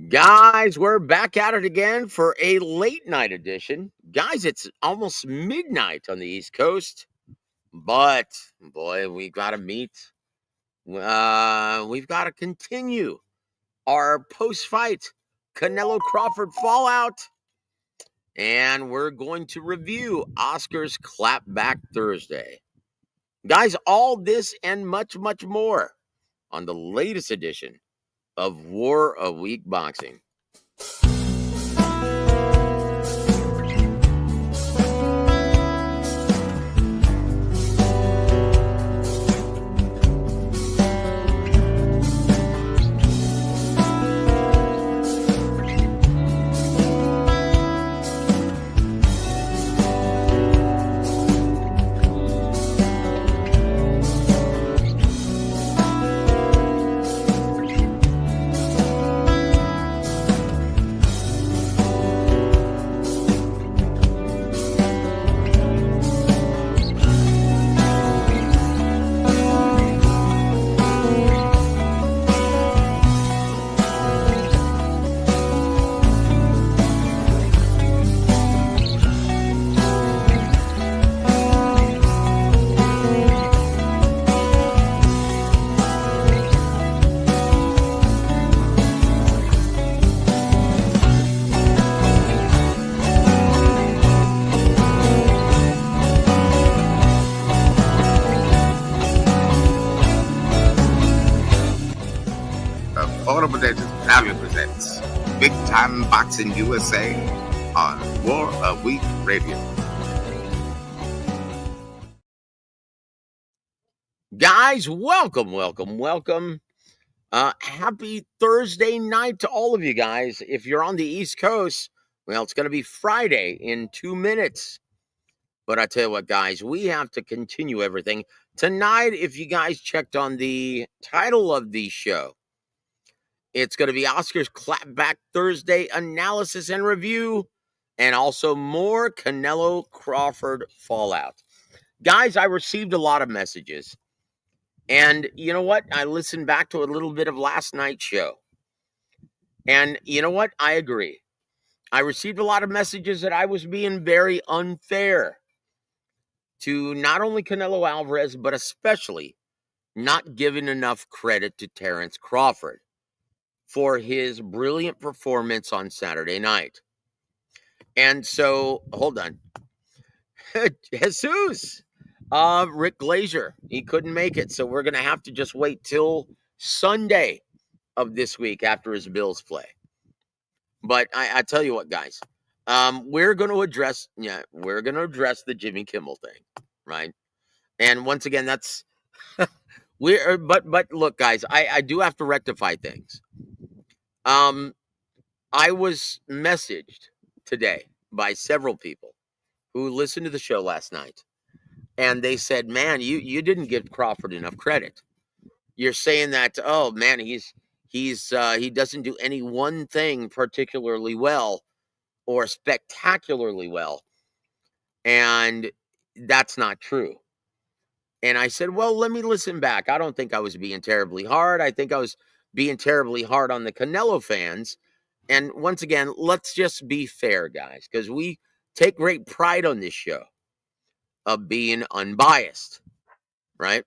Guys, we're back at it again for a late night edition. Guys, it's almost midnight on the East Coast, but boy, we got to meet. We've got to continue our post-fight Canelo Crawford fallout, and we're going to review Oscar's Clapback Thursday. Guys, all this and much, much more on the latest edition of WA.W Boxing. Proudly presents Big Time Boxing USA on WA.W Radio. Guys, welcome. Happy Thursday night to all of you guys. If you're on the East Coast, well, it's going to be Friday in 2 minutes. But I tell you what, guys, we have to continue everything. Tonight, if you guys checked on the title of the show, it's going to be Oscar's Clapback Thursday analysis and review, and also more Canelo Crawford fallout. Guys, I received a lot of messages. And you know what? I listened back to a little bit of last night's show. And you know what? I agree. I received a lot of messages that I was being very unfair to not only Canelo Alvarez, but especially not giving enough credit to Terence Crawford for his brilliant performance on Saturday night. And so, hold on. Jesus, Rick Glazier, he couldn't make it. So we're going to have to just wait till Sunday of this week after his Bills play. But I tell you what, guys, we're going to address the Jimmy Kimmel thing, right? And once again, that's but look, guys, I do have to rectify things. I was messaged today by several people who listened to the show last night, and they said, "Man, you didn't give Crawford enough credit. You're saying that, oh man, he doesn't do any one thing particularly well or spectacularly well, and that's not true." And I said, well, let me listen back. I don't think I was being terribly hard. I think I was being terribly hard on the Canelo fans. And once again, let's just be fair, guys, because we take great pride on this show of being unbiased, right?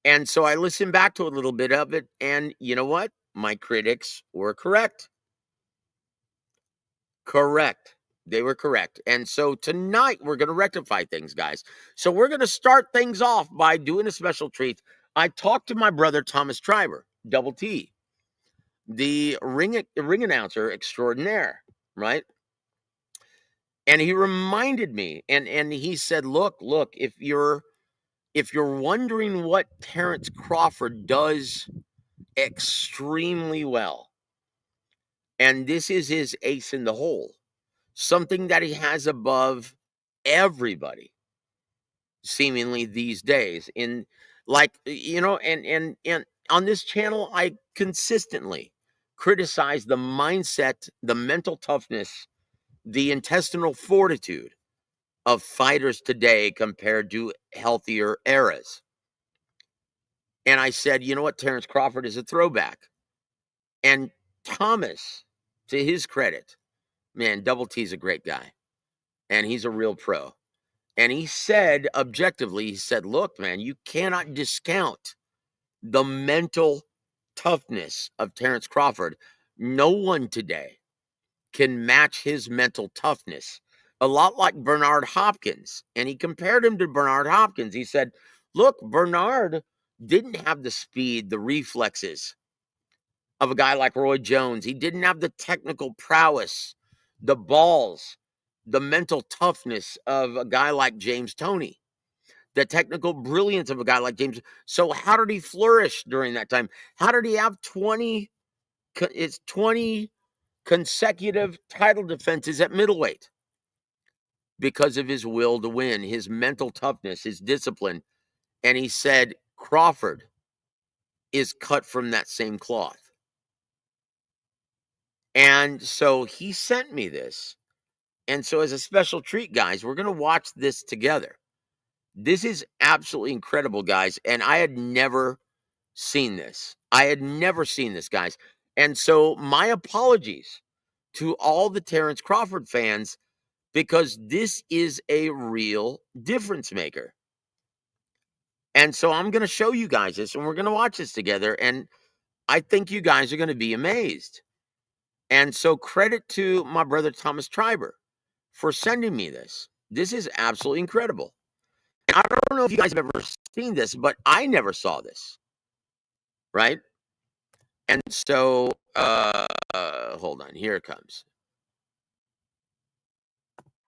And so I listened back to a little bit of it, and you know what? My critics were correct. They were correct. And so tonight we're going to rectify things, guys. So we're going to start things off by doing a special treat. I talked to my brother, Thomas Triber, Double T, the ring announcer extraordinaire, right? And he reminded me, and he said, look, if you're wondering what Terence Crawford does extremely well, and this is his ace in the hole, something that he has above everybody seemingly these days, in like, you know, and on this channel, I consistently criticize the mindset, the mental toughness, the intestinal fortitude of fighters today compared to healthier eras. And I said, you know what, Terence Crawford is a throwback. And Thomas, to his credit, man, Double T's a great guy, and he's a real pro. And he said, objectively, he said, look, man, you cannot discount the mental toughness of Terrence Crawford. No one today can match his mental toughness. A lot like Bernard Hopkins. And he compared him to Bernard Hopkins. He said, look, Bernard didn't have the speed, the reflexes of a guy like Roy Jones. He didn't have the technical prowess, the balls, the mental toughness of a guy like James Toney, the technical brilliance of a guy like James. So how did he flourish during that time? How did he have 20 consecutive title defenses at middleweight? Because of his will to win, his mental toughness, his discipline. And he said, Crawford is cut from that same cloth. And so he sent me this. And so as a special treat, guys, we're going to watch this together. This is absolutely incredible, guys. And I had never seen this. Guys. And so my apologies to all the Terrence Crawford fans, because this is a real difference maker. And so I'm going to show you guys this, and we're going to watch this together. And I think you guys are going to be amazed. And so credit to my brother Thomas Triber for sending me this. This is absolutely incredible. And I don't know if you guys have ever seen this, but I never saw this. Right? And so, hold on. Here it comes.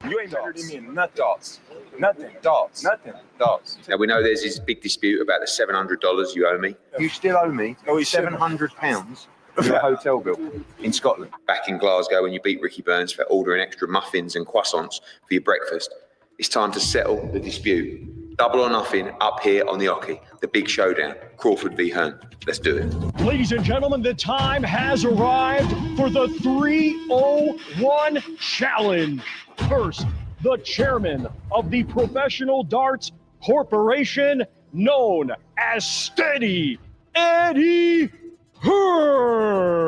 You ain't better than me in nothing. Darts. Nothing. Darts. Nothing. Darts. Now, we know there's this big dispute about the $700 you owe me. You still owe me £700 for your hotel bill in Scotland. Back in Glasgow when you beat Ricky Burns for ordering extra muffins and croissants for your breakfast. It's time to settle the dispute. Double or nothing up here on the Oki. The big showdown. Crawford v. Hearn. Let's do it. Ladies and gentlemen, the time has arrived for the 301 challenge. First, the chairman of the Professional Darts Corporation, known as Steady Eddie Hearn.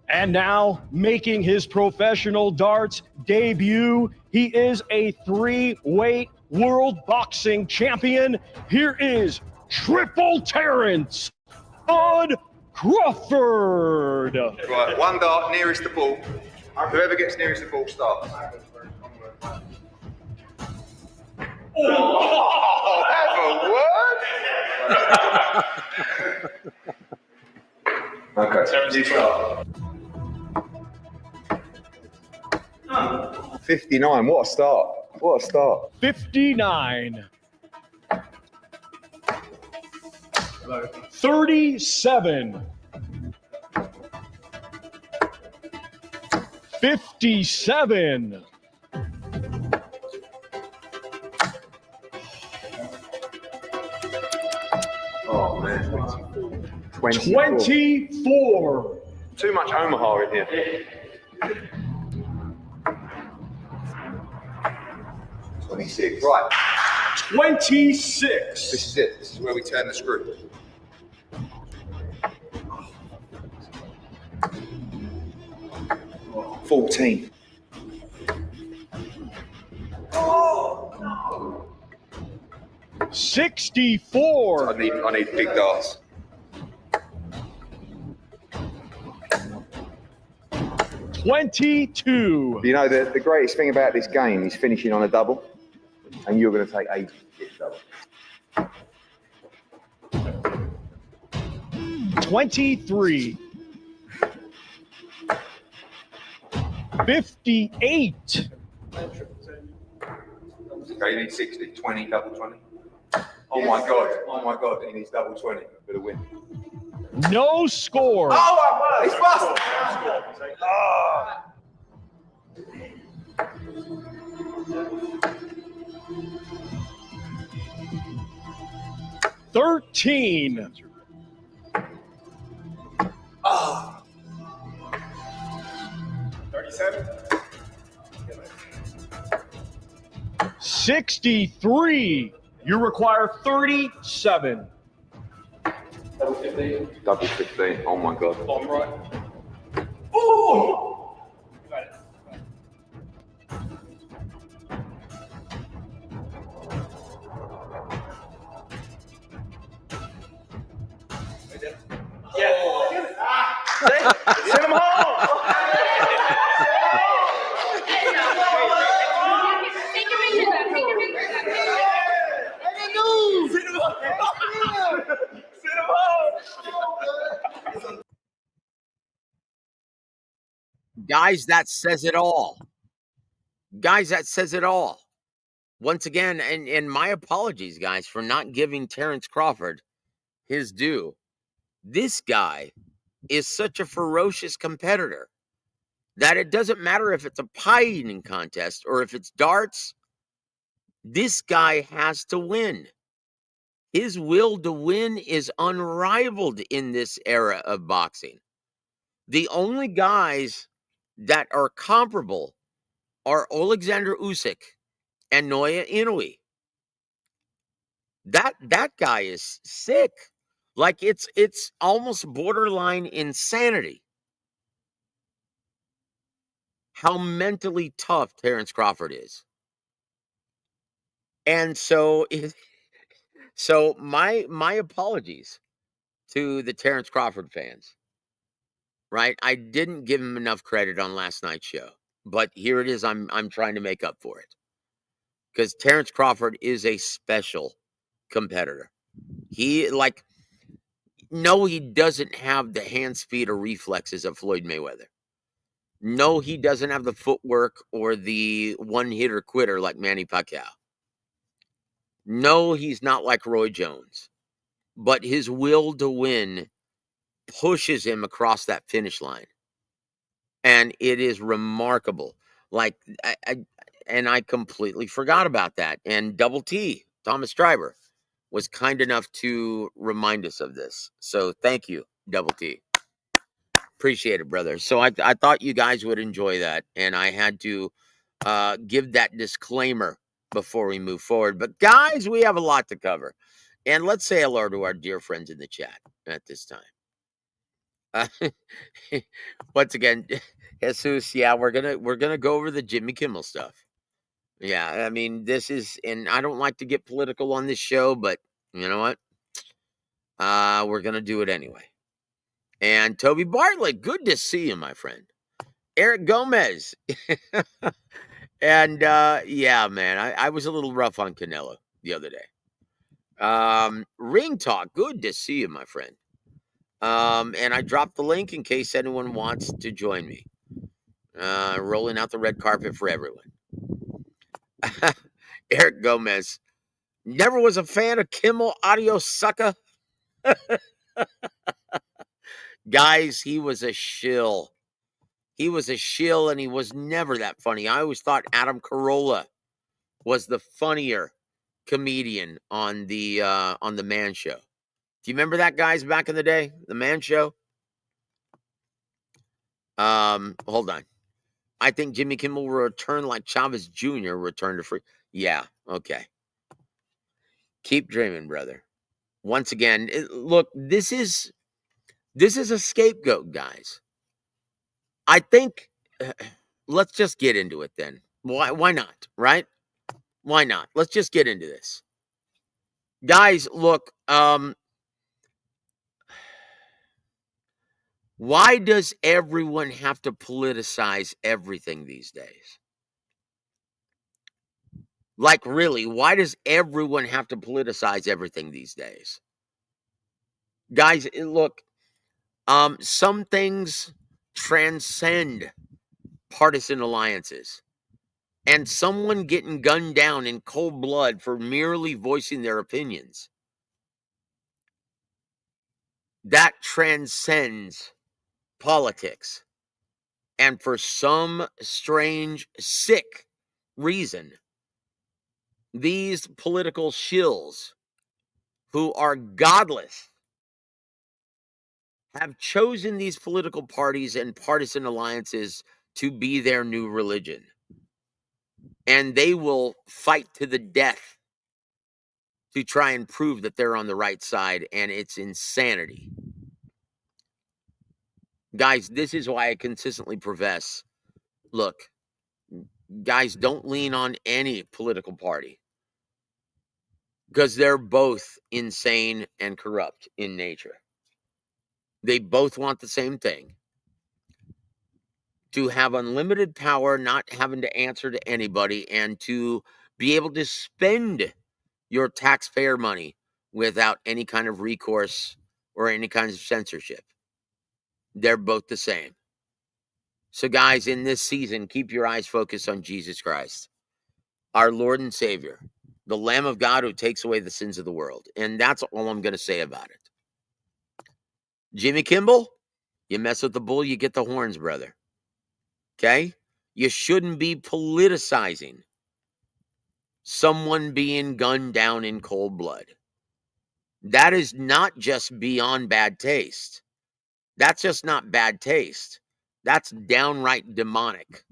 And now, making his professional darts debut, he is a 3-weight world boxing champion. Here is Triple Terrence Bud Crawford. Right, one dart nearest the ball. Whoever gets nearest the ball starts. Oh, have a word? Okay, you start. 59, what a start. What a start. 59. 37. 57. 24. Too much Omaha in here. 26. Right. 26. This is it. This is where we turn the screw. Oh, 14. Oh, no. 64. I need big darts. 22. You know, the greatest thing about this game is finishing on a double, and you're going to take 8 to get double. 23. 58. Okay, you need 60. 20, double 20. Oh my God, he needs double 20 for the win. No score. Oh, it's busted. Oh. 13. Oh. 37. 63. You require 37. Double 15. Double 15. Oh my God. Bottom right. Send him home. Take your picture back. Take your picture back. Send him home. Send him home. Guys, that says it all. Guys, that says it all. Once again, and my apologies, guys, for not giving Terrence Crawford his due. This guy is such a ferocious competitor that it doesn't matter if it's a pie eating contest or if it's darts. This guy has to win. His will to win is unrivaled in this era of boxing. The only guys that are comparable are Alexander Usyk and Naoya Inoue. That guy is sick. Like it's almost borderline insanity how mentally tough Terrence Crawford is. And so my apologies to the Terrence Crawford fans. Right? I didn't give him enough credit on last night's show. But here it is. I'm trying to make up for it. Because Terrence Crawford is a special competitor. He he doesn't have the hand speed or reflexes of Floyd Mayweather. No, he doesn't have the footwork or the one-hitter quitter like Manny Pacquiao. No, he's not like Roy Jones. But his will to win pushes him across that finish line. And it is remarkable. Like, I completely forgot about that. And Double T, Thomas Stryber, was kind enough to remind us of this. So thank you, Double T. Appreciate it, brother. So I thought you guys would enjoy that. And I had to give that disclaimer before we move forward. But guys, we have a lot to cover. And let's say hello to our dear friends in the chat at this time. Once again, Jesus, yeah, we're gonna go over the Jimmy Kimmel stuff. Yeah, I mean, this is, and I don't like to get political on this show, but you know what? We're gonna do it anyway. And Toby Bartlett, good to see you, my friend. Eric Gomez. And yeah, man, I was a little rough on Canelo the other day. Ring Talk, good to see you, my friend. And I dropped the link in case anyone wants to join me. Rolling out the red carpet for everyone. Eric Gomez, never was a fan of Kimmel, audio sucker. Guys, he was a shill. He was a shill, and he was never that funny. I always thought Adam Carolla was the funnier comedian on the Man Show. Do you remember that, guys, back in the day? The Man Show? Hold on. I think Jimmy Kimmel will return like Chavez Jr. returned to free. Yeah, okay. Keep dreaming, brother. Once again, look, this is a scapegoat, guys. I think let's just get into it then. Why not, right? Why not? Let's just get into this. Guys, look, why does everyone have to politicize everything these days? Like, really, why does everyone have to politicize everything these days? Guys, look, some things transcend partisan alliances. And someone getting gunned down in cold blood for merely voicing their opinions, that transcends politics. And for some strange, sick reason, these political shills who are godless have chosen these political parties and partisan alliances to be their new religion. And they will fight to the death to try and prove that they're on the right side, and it's insanity. Guys, this is why I consistently profess, look, guys, don't lean on any political party, because they're both insane and corrupt in nature. They both want the same thing: to have unlimited power, not having to answer to anybody, and to be able to spend your taxpayer money without any kind of recourse or any kind of censorship. They're both the same. So, guys, in this season, keep your eyes focused on Jesus Christ, our Lord and Savior, the Lamb of God who takes away the sins of the world. And that's all I'm going to say about it. Jimmy Kimball, you mess with the bull, you get the horns, brother. Okay? You shouldn't be politicizing someone being gunned down in cold blood. That is not just beyond bad taste. That's just not bad taste. That's downright demonic.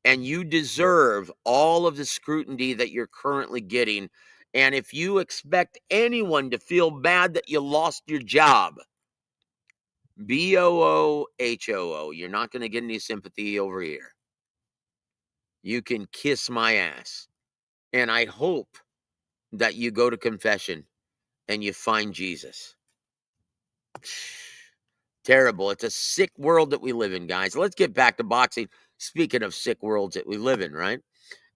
And you deserve all of the scrutiny that you're currently getting. And if you expect anyone to feel bad that you lost your job, B-O-O-H-O-O, you're not going to get any sympathy over here. You can kiss my ass. And I hope that you go to confession and you find Jesus. Terrible. It's a sick world that we live in, guys. Let's get back to boxing. Speaking of sick worlds that we live in, right?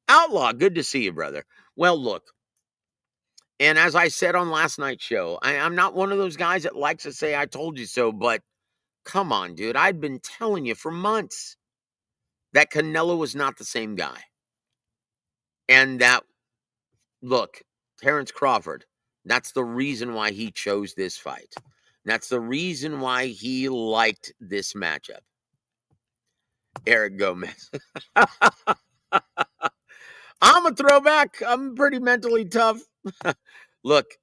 Outlaw, good to see you, brother. Well, look, and as I said on last night's show, I'm not one of those guys that likes to say I told you so, but come on, dude. I'd been telling you for months that Canelo was not the same guy. And that, look, Terrence Crawford, that's the reason why he chose this fight. That's the reason why he liked this matchup. Eric Gomez. I'm a throwback. I'm pretty mentally tough. Look,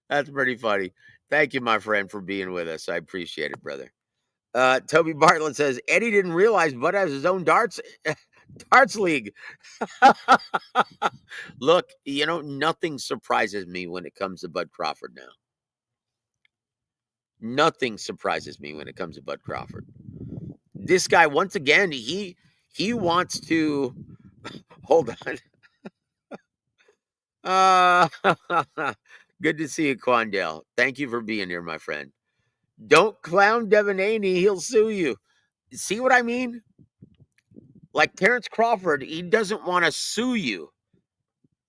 that's pretty funny. Thank you, my friend, for being with us. I appreciate it, brother. Toby Bartlett says, Eddie didn't realize Bud has his own darts league. Look, nothing surprises me when it comes to Bud Crawford now. Nothing surprises me when it comes to Bud Crawford. This guy, once again, he wants to... Hold on. Good to see you, Quandale. Thank you for being here, my friend. Don't clown Devin Haney. He'll sue you. See what I mean? Like Terrence Crawford, he doesn't want to sue you.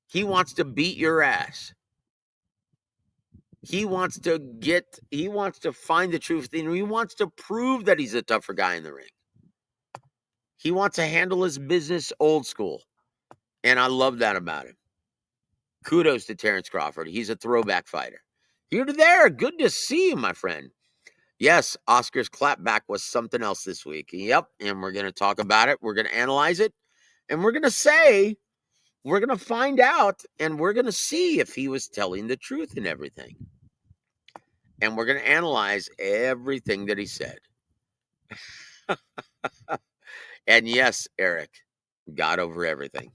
He wants to beat your ass. He wants to find the truth, and he wants to prove that he's a tougher guy in the ring. He wants to handle his business old school. And I love that about him. Kudos to Terrence Crawford. He's a throwback fighter. Here to there. Good to see you, my friend. Yes, Oscar's clapback was something else this week. Yep, and we're going to talk about it. We're going to analyze it. And we're going to find out, and we're going to see if he was telling the truth in everything. And we're going to analyze everything that he said. And yes, Eric, God over everything.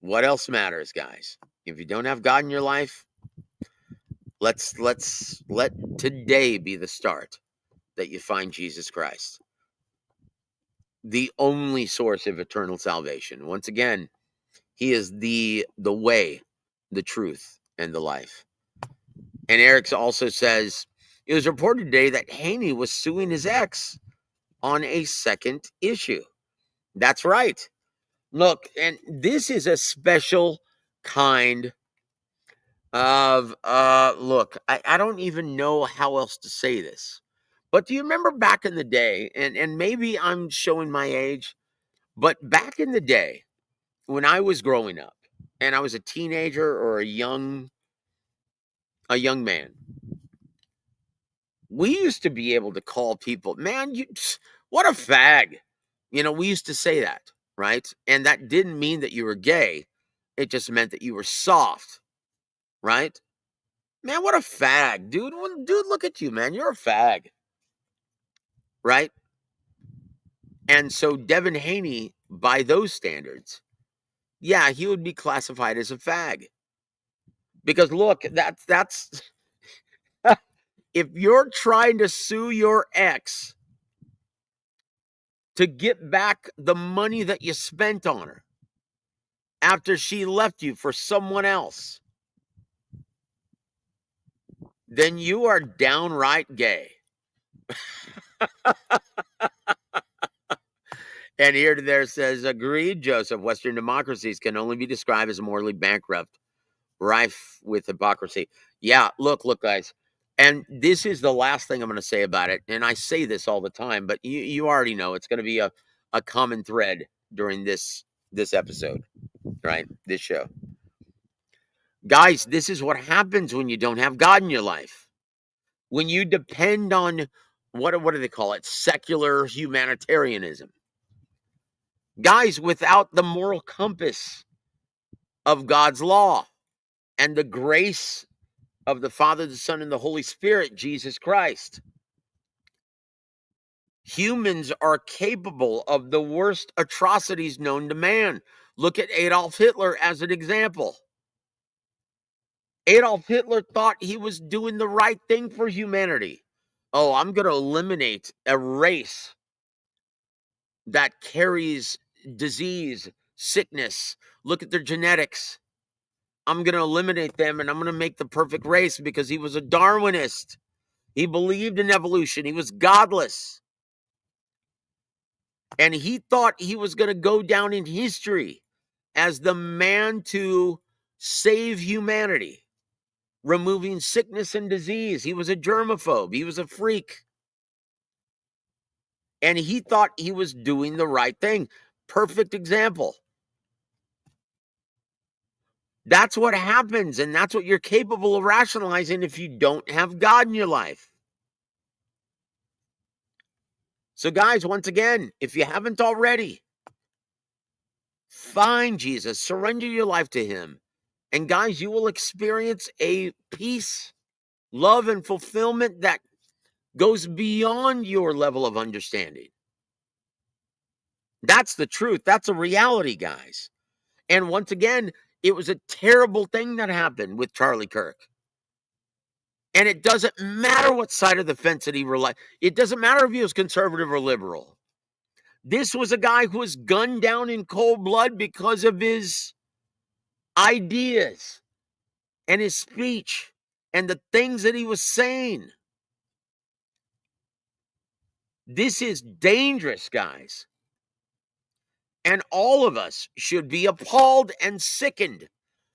What else matters, guys? If you don't have God in your life, let's let today be the start that you find Jesus Christ, the only source of eternal salvation. Once again, he is the way, the truth, and the life. And Eric also says, it was reported today that Haney was suing his ex on a second issue. That's right. Look, and this is a special kind of, look, I don't even know how else to say this. But do you remember back in the day, and maybe I'm showing my age, but back in the day when I was growing up and I was a teenager or a young man, we used to be able to call people, man, what a fag. We used to say that, right? And that didn't mean that you were gay. It just meant that you were soft, right? Man, what a fag, dude. Dude, look at you, man. You're a fag, right? And so Devin Haney, by those standards, yeah, he would be classified as a fag. Because look, that's If you're trying to sue your ex to get back the money that you spent on her after she left you for someone else, then you are downright gay. And here to there says, agreed, Joseph. Western democracies can only be described as morally bankrupt, rife with hypocrisy. Yeah, look, guys. And this is the last thing I'm going to say about it. And I say this all the time, but you already know it's going to be a common thread during this episode, right? This show. Guys, this is what happens when you don't have God in your life. When you depend on, what do they call it? Secular humanitarianism. Guys, without the moral compass of God's law and the grace of the Father, the Son, and the Holy Spirit, Jesus Christ, humans are capable of the worst atrocities known to man. Look at Adolf Hitler as an example. Adolf Hitler thought he was doing the right thing for humanity. Oh, I'm going to eliminate a race that carries disease, sickness. Look at their genetics. I'm going to eliminate them and I'm going to make the perfect race, because he was a Darwinist. He believed in evolution. He was godless. And he thought he was going to go down in history as the man to save humanity, removing sickness and disease. He was a germaphobe. He was a freak. And he thought he was doing the right thing. Perfect example. That's what happens, and that's what you're capable of rationalizing if you don't have God in your life. So, guys, once again, if you haven't already, find Jesus, surrender your life to him. And, guys, you will experience a peace, love, and fulfillment that goes beyond your level of understanding. That's the truth. That's a reality, guys. And once again, it was a terrible thing that happened with Charlie Kirk. And it doesn't matter what side of the fence that he relied. It doesn't matter if he was conservative or liberal. This was a guy who was gunned down in cold blood because of his ideas and his speech and the things that he was saying. This is dangerous, guys. And all of us should be appalled and sickened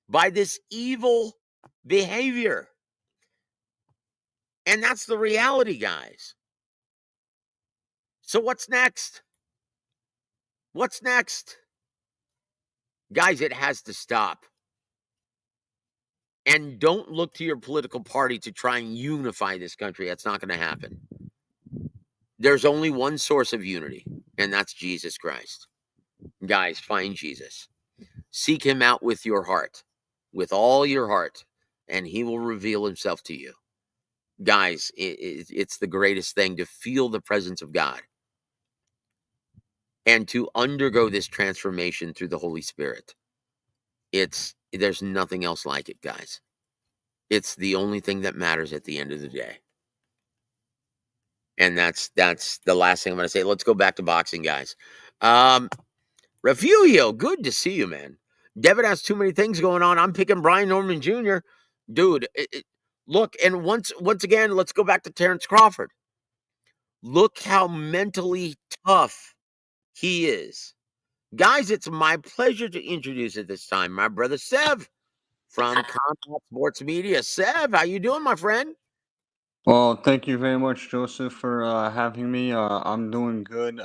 by this evil behavior. And that's the reality, guys. So what's next? What's next? Guys, it has to stop. And don't look to your political party to try and unify this country. That's not going to happen. There's only one source of unity, and that's Jesus Christ. Guys, find Jesus. Seek him out with your heart, with all your heart, and he will reveal himself to you. Guys, it's the greatest thing to feel the presence of God and to undergo this transformation through the Holy Spirit. There's nothing else like it, guys. It's the only thing that matters at the end of the day. And that's the last thing I'm going to say. Let's go back to boxing, guys. Refugio, good to see you, man. Devin has too many things going on. I'm picking Brian Norman Jr. Dude, look, and once again, let's go back to Terrence Crawford. Look how mentally tough he is. Guys, it's my pleasure to introduce at this time my brother Sev from Combat Sports Media. Sev, how you doing, my friend? Well, thank you very much, Joseph, for having me. I'm doing good,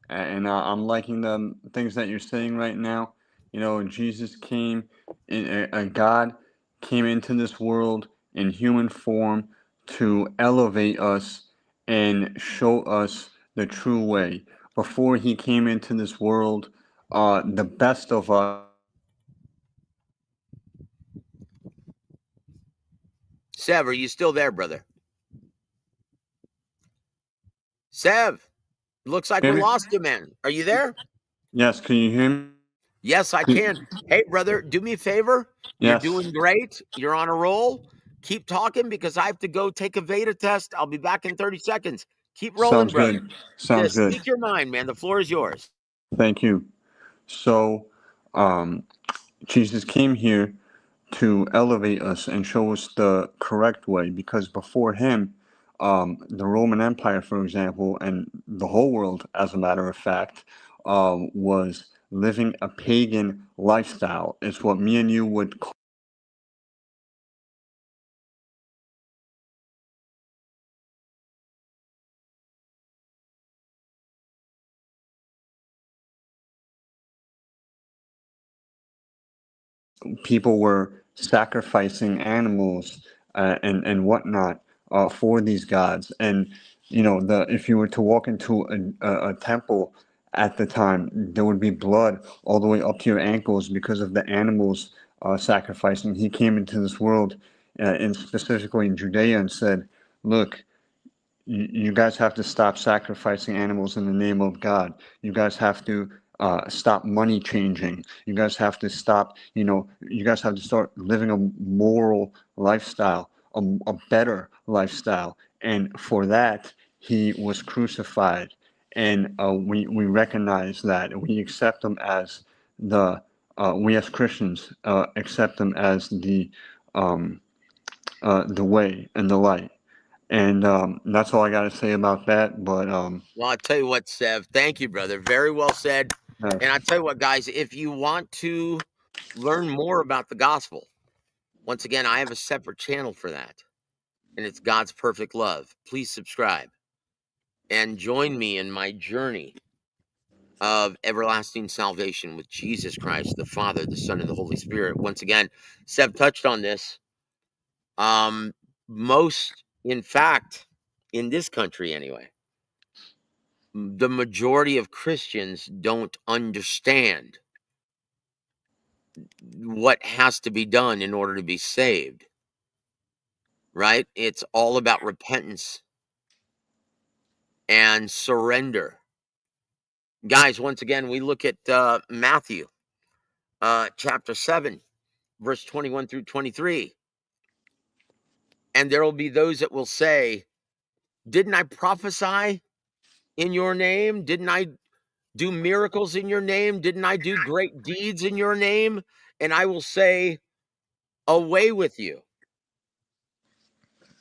and I'm liking the things that you're saying right now. You know, Jesus came, God came into this world in human form to elevate us and show us the true way. Before he came into this world, the best of us. Sev, are you still there, brother? Sev, looks like we lost you, man. Are you there? Yes, can you hear me? Yes, I can. Hey, brother, do me a favor. You're Yes. doing great. You're on a roll. keep talking because I have to go take a Veda test. I'll be back in 30 seconds. Keep rolling, Sounds brother. good. Sounds Just good. speak your mind, man. The floor is yours. Thank you. So, Jesus came here to elevate us and show us the correct way, because before him, the Roman Empire, for example, and the whole world, as a matter of fact, was living a pagan lifestyle. It's what me and you would call people were sacrificing animals and whatnot for these gods. And if you were to walk into a temple at the time, there would be blood all the way up to your ankles because of the animals sacrificing. He came into this world, and specifically in Judea, and said, "Look, you guys have to stop sacrificing animals in the name of God. You guys have to stop money changing. You guys have to stop, you guys have to start living a moral lifestyle, a better lifestyle." And for that, he was crucified. And we recognize that. We accept him as we as Christians accept him as the way and the light. And that's all I got to say about that. But Well, I'll tell you what, Sev. Thank you, brother. Very well said. And I tell you what, guys, if you want to learn more about the gospel, once again, I have a separate channel for that, and it's God's Perfect Love. Please subscribe and join me in my journey of everlasting salvation with Jesus Christ, the Father, the Son, and the Holy Spirit. Once again, Sev touched on this. Most, in fact, in this country anyway, the majority of Christians don't understand what has to be done in order to be saved, right? It's all about repentance and surrender. Guys, once again, we look at Matthew chapter 7, verse 21 through 23. And there will be those that will say, didn't I prophesy in your name? Didn't I do miracles in your name? Didn't I do great deeds in your name? And I will say, away with you,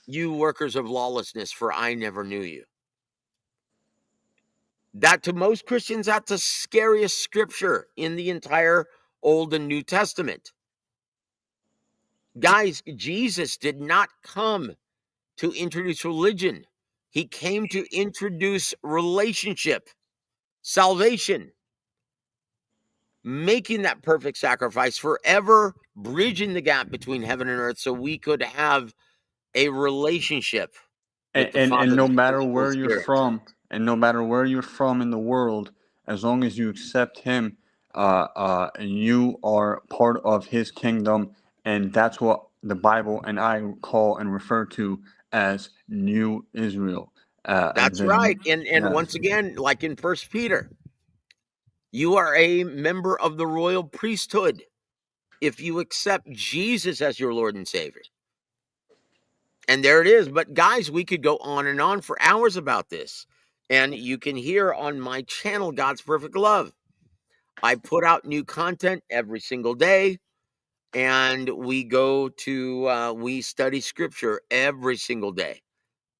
you workers of lawlessness, for I never knew you. That, to most Christians, that's the scariest scripture in the entire Old and New Testament. Guys, Jesus did not come to introduce religion. He came to introduce relationship, salvation, making that perfect sacrifice, forever bridging the gap between heaven and earth so we could have a relationship with the Father, and the no Son, and matter the Holy where you're Spirit. from, and no matter where you're from in the world, as long as you accept him, you are part of his kingdom. And that's what the Bible and I call and refer to as New Israel. That's right. And once again, like in First Peter, you are a member of the royal priesthood if you accept Jesus as your Lord and Savior. And there it is. But guys, we could go on and on for hours about this. And you can hear on my channel, God's Perfect Love. I put out new content every single day. And we we study scripture every single day.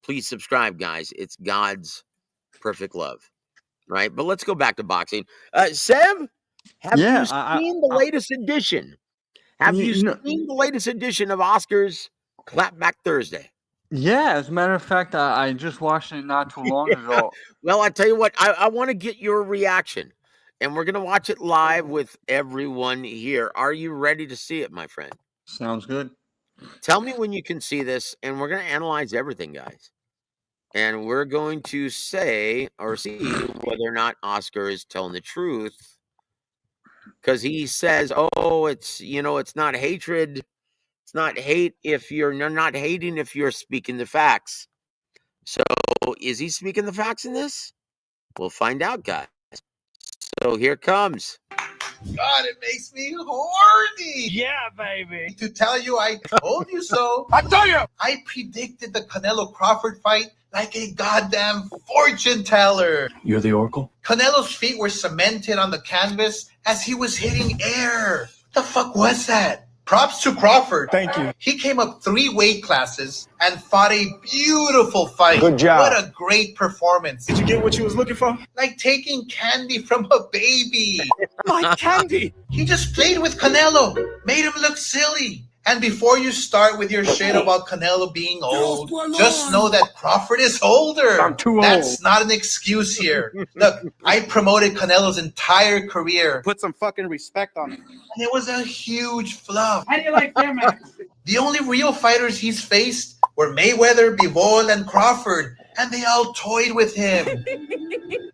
Please subscribe, guys. It's God's Perfect Love. Right? But let's go back to boxing. Sev, have you Yeah, seen the latest edition? Have you you know, seen the latest edition of Oscar's Clapback Thursday? yeah. As a matter of fact, I just watched it not too long ago. Well, I tell you what, I want to get your reaction, and we're going to watch it live with everyone here. Are you ready to see it, my friend? Sounds good. Tell me when you can see this, and we're going to analyze everything, guys. And we're going to say or see whether or not Oscar is telling the truth. Because he says, oh, it's not hatred. It's not hate if you're not hating if you're speaking the facts. So is he speaking the facts in this? We'll find out, guys. So here comes. God, it makes me horny. Yeah, baby. To tell you I told you so. I tell you. I predicted the Canelo Crawford fight like a goddamn fortune teller. You're the Oracle? Canelo's feet were cemented on the canvas as he was hitting air. The fuck was that? Props to Crawford. Thank you. He came up 3 weight classes and fought a beautiful fight. Good job. What a great performance. Did you get what you was looking for? Like taking candy from a baby. Like candy. He just played with Canelo, made him look silly. And before you start with your shit about Canelo being old, just know that Crawford is older. I'm too old. That's not an excuse here. Look, I promoted Canelo's entire career, Put some fucking respect on it. and it was a huge flop. How do you like them, man? The only real fighters he's faced were Mayweather, Bivol, and Crawford, and they all toyed with him.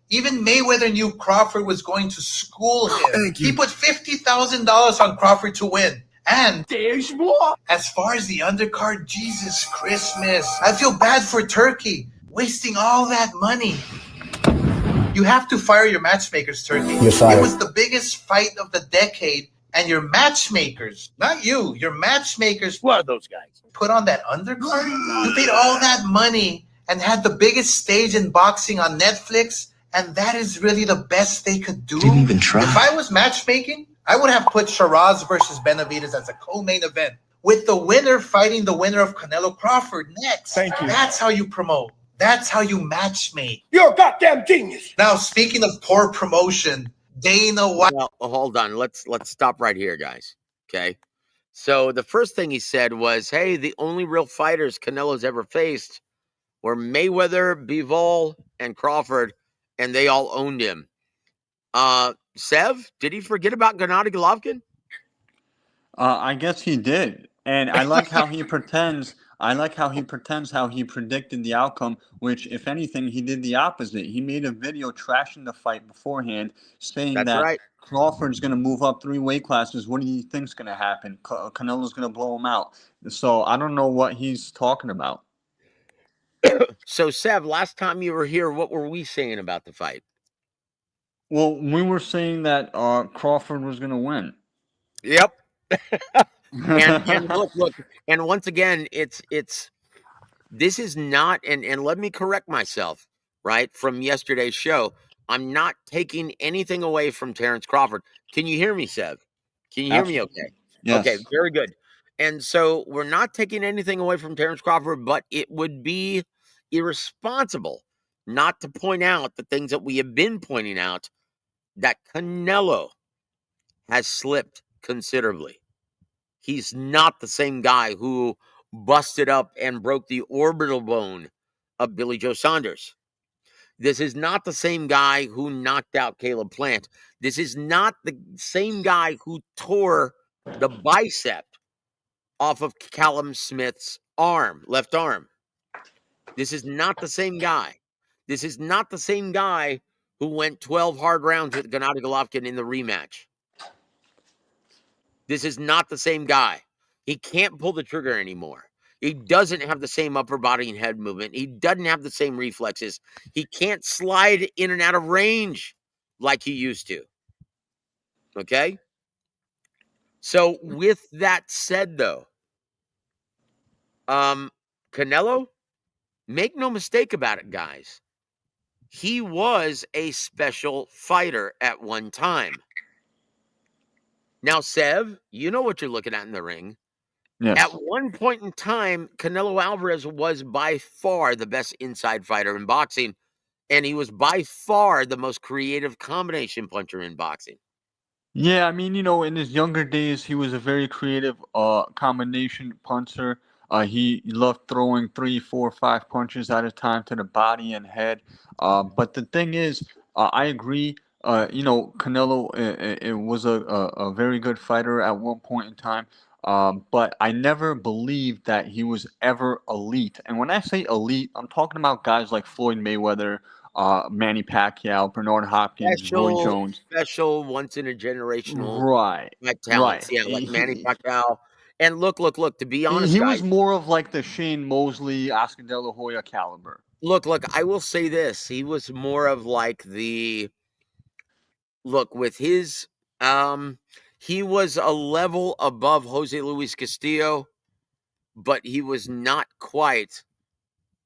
Even Mayweather knew Crawford was going to school him. Thank you. He put $50,000 on Crawford to win. And There's more. as far as the undercard, Jesus Christmas, I feel bad for Turkey, wasting all that money. You have to fire your matchmakers, Turkey. You're fired. It was the biggest fight of the decade, and your matchmakers, not you, your matchmakers What are those guys? put on that undercard? You paid all that money and had the biggest stage in boxing on Netflix, and that is really the best they could do? Didn't even try. If I was matchmaking, I would have put Shiraz versus Benavidez as a co-main event, with the winner fighting the winner of Canelo Crawford next. Thank you. That's how you promote. That's how you matchmake. You're a goddamn genius. Now, speaking of poor promotion, Dana White. Well, hold on. Let's stop right here, guys. Okay. So the first thing he said was, "Hey, the only real fighters Canelo's ever faced were Mayweather, Bivol, and Crawford, and they all owned him." Sev, did he forget about Gennady Golovkin? I guess he did, and I like how he pretends. I like how he pretends how he predicted the outcome, which, if anything, he did the opposite. He made a video trashing the fight beforehand, saying That's that right. Crawford's going to move up 3 weight classes. What do you think's going to happen? Canelo's going to blow him out. So I don't know what he's talking about. So, Sev, last time you were here, what were we saying about the fight? Well, we were saying that Crawford was going to win. Yep. And look, and once again, this is not, and let me correct myself, right, from yesterday's show. I'm not taking anything away from Terrence Crawford. Can you hear me, Sev? Can you hear me okay? Yes. Okay, very good. And so we're not taking anything away from Terrence Crawford, but it would be irresponsible not to point out the things that we have been pointing out, that Canelo has slipped considerably. He's not the same guy who busted up and broke the orbital bone of Billy Joe Saunders. This is not the same guy who knocked out Caleb Plant. This is not the same guy who tore the bicep off of Callum Smith's arm, left arm. This is not the same guy. This is not the same guy who went 12 hard rounds with Gennady Golovkin in the rematch. This is not the same guy. He can't pull the trigger anymore. He doesn't have the same upper body and head movement. He doesn't have the same reflexes. He can't slide in and out of range like he used to. Okay? So with that said, though, Canelo, make no mistake about it, guys. He was a special fighter at one time. Now, Sev, you know what you're looking at in the ring. Yes. At one point in time, Canelo Alvarez was by far the best inside fighter in boxing, and he was by far the most creative combination puncher in boxing. Yeah, I mean, in his younger days, he was a very creative combination puncher. He loved throwing 3, 4, 5 punches at a time to the body and head. But the thing is, I agree. Canelo it was a very good fighter at one point in time. But I never believed that he was ever elite. And when I say elite, I'm talking about guys like Floyd Mayweather, Manny Pacquiao, Bernard Hopkins, Roy Jones. Special, once in a generational Right. talents. Right. Yeah, like Manny Pacquiao. And look, to be honest, He guys, was more of like the Shane Mosley, Oscar De La Hoya caliber. Look, I will say this. He was more of like with his He was a level above Jose Luis Castillo, but he was not quite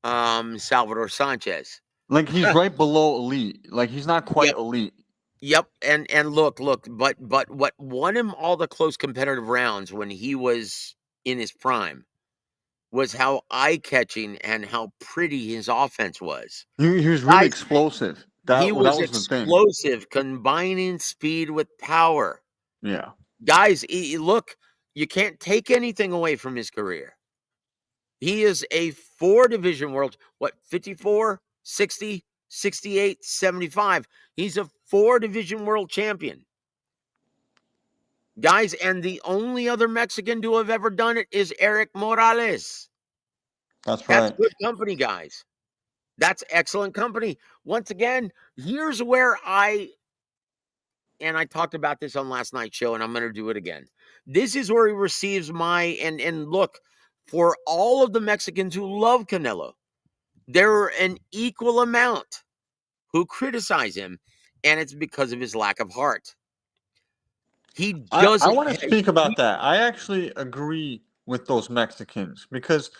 Salvador Sanchez. Like he's right below elite. Like he's not quite Yep. elite. Yep, and look, but what won him all the close competitive rounds when he was in his prime was how eye-catching and how pretty his offense was. He was really Guys, explosive. he That was was the thing. explosive, combining speed with power. Yeah. Guys, look, you can't take anything away from his career. He is a 4-division world, 54, 60, 68, 75. He's a 4-division world champion. Guys, and the only other Mexican to have ever done it is Eric Morales. That's That's right. good company, guys. That's excellent company. Once again, here's where I talked about this on last night's show, and I'm going to do it again. This is where he receives my, and look, for all of the Mexicans who love Canelo, there are an equal amount who criticize him, and it's because of his lack of heart. He doesn't. I want to speak about that. I actually agree with those Mexicans because,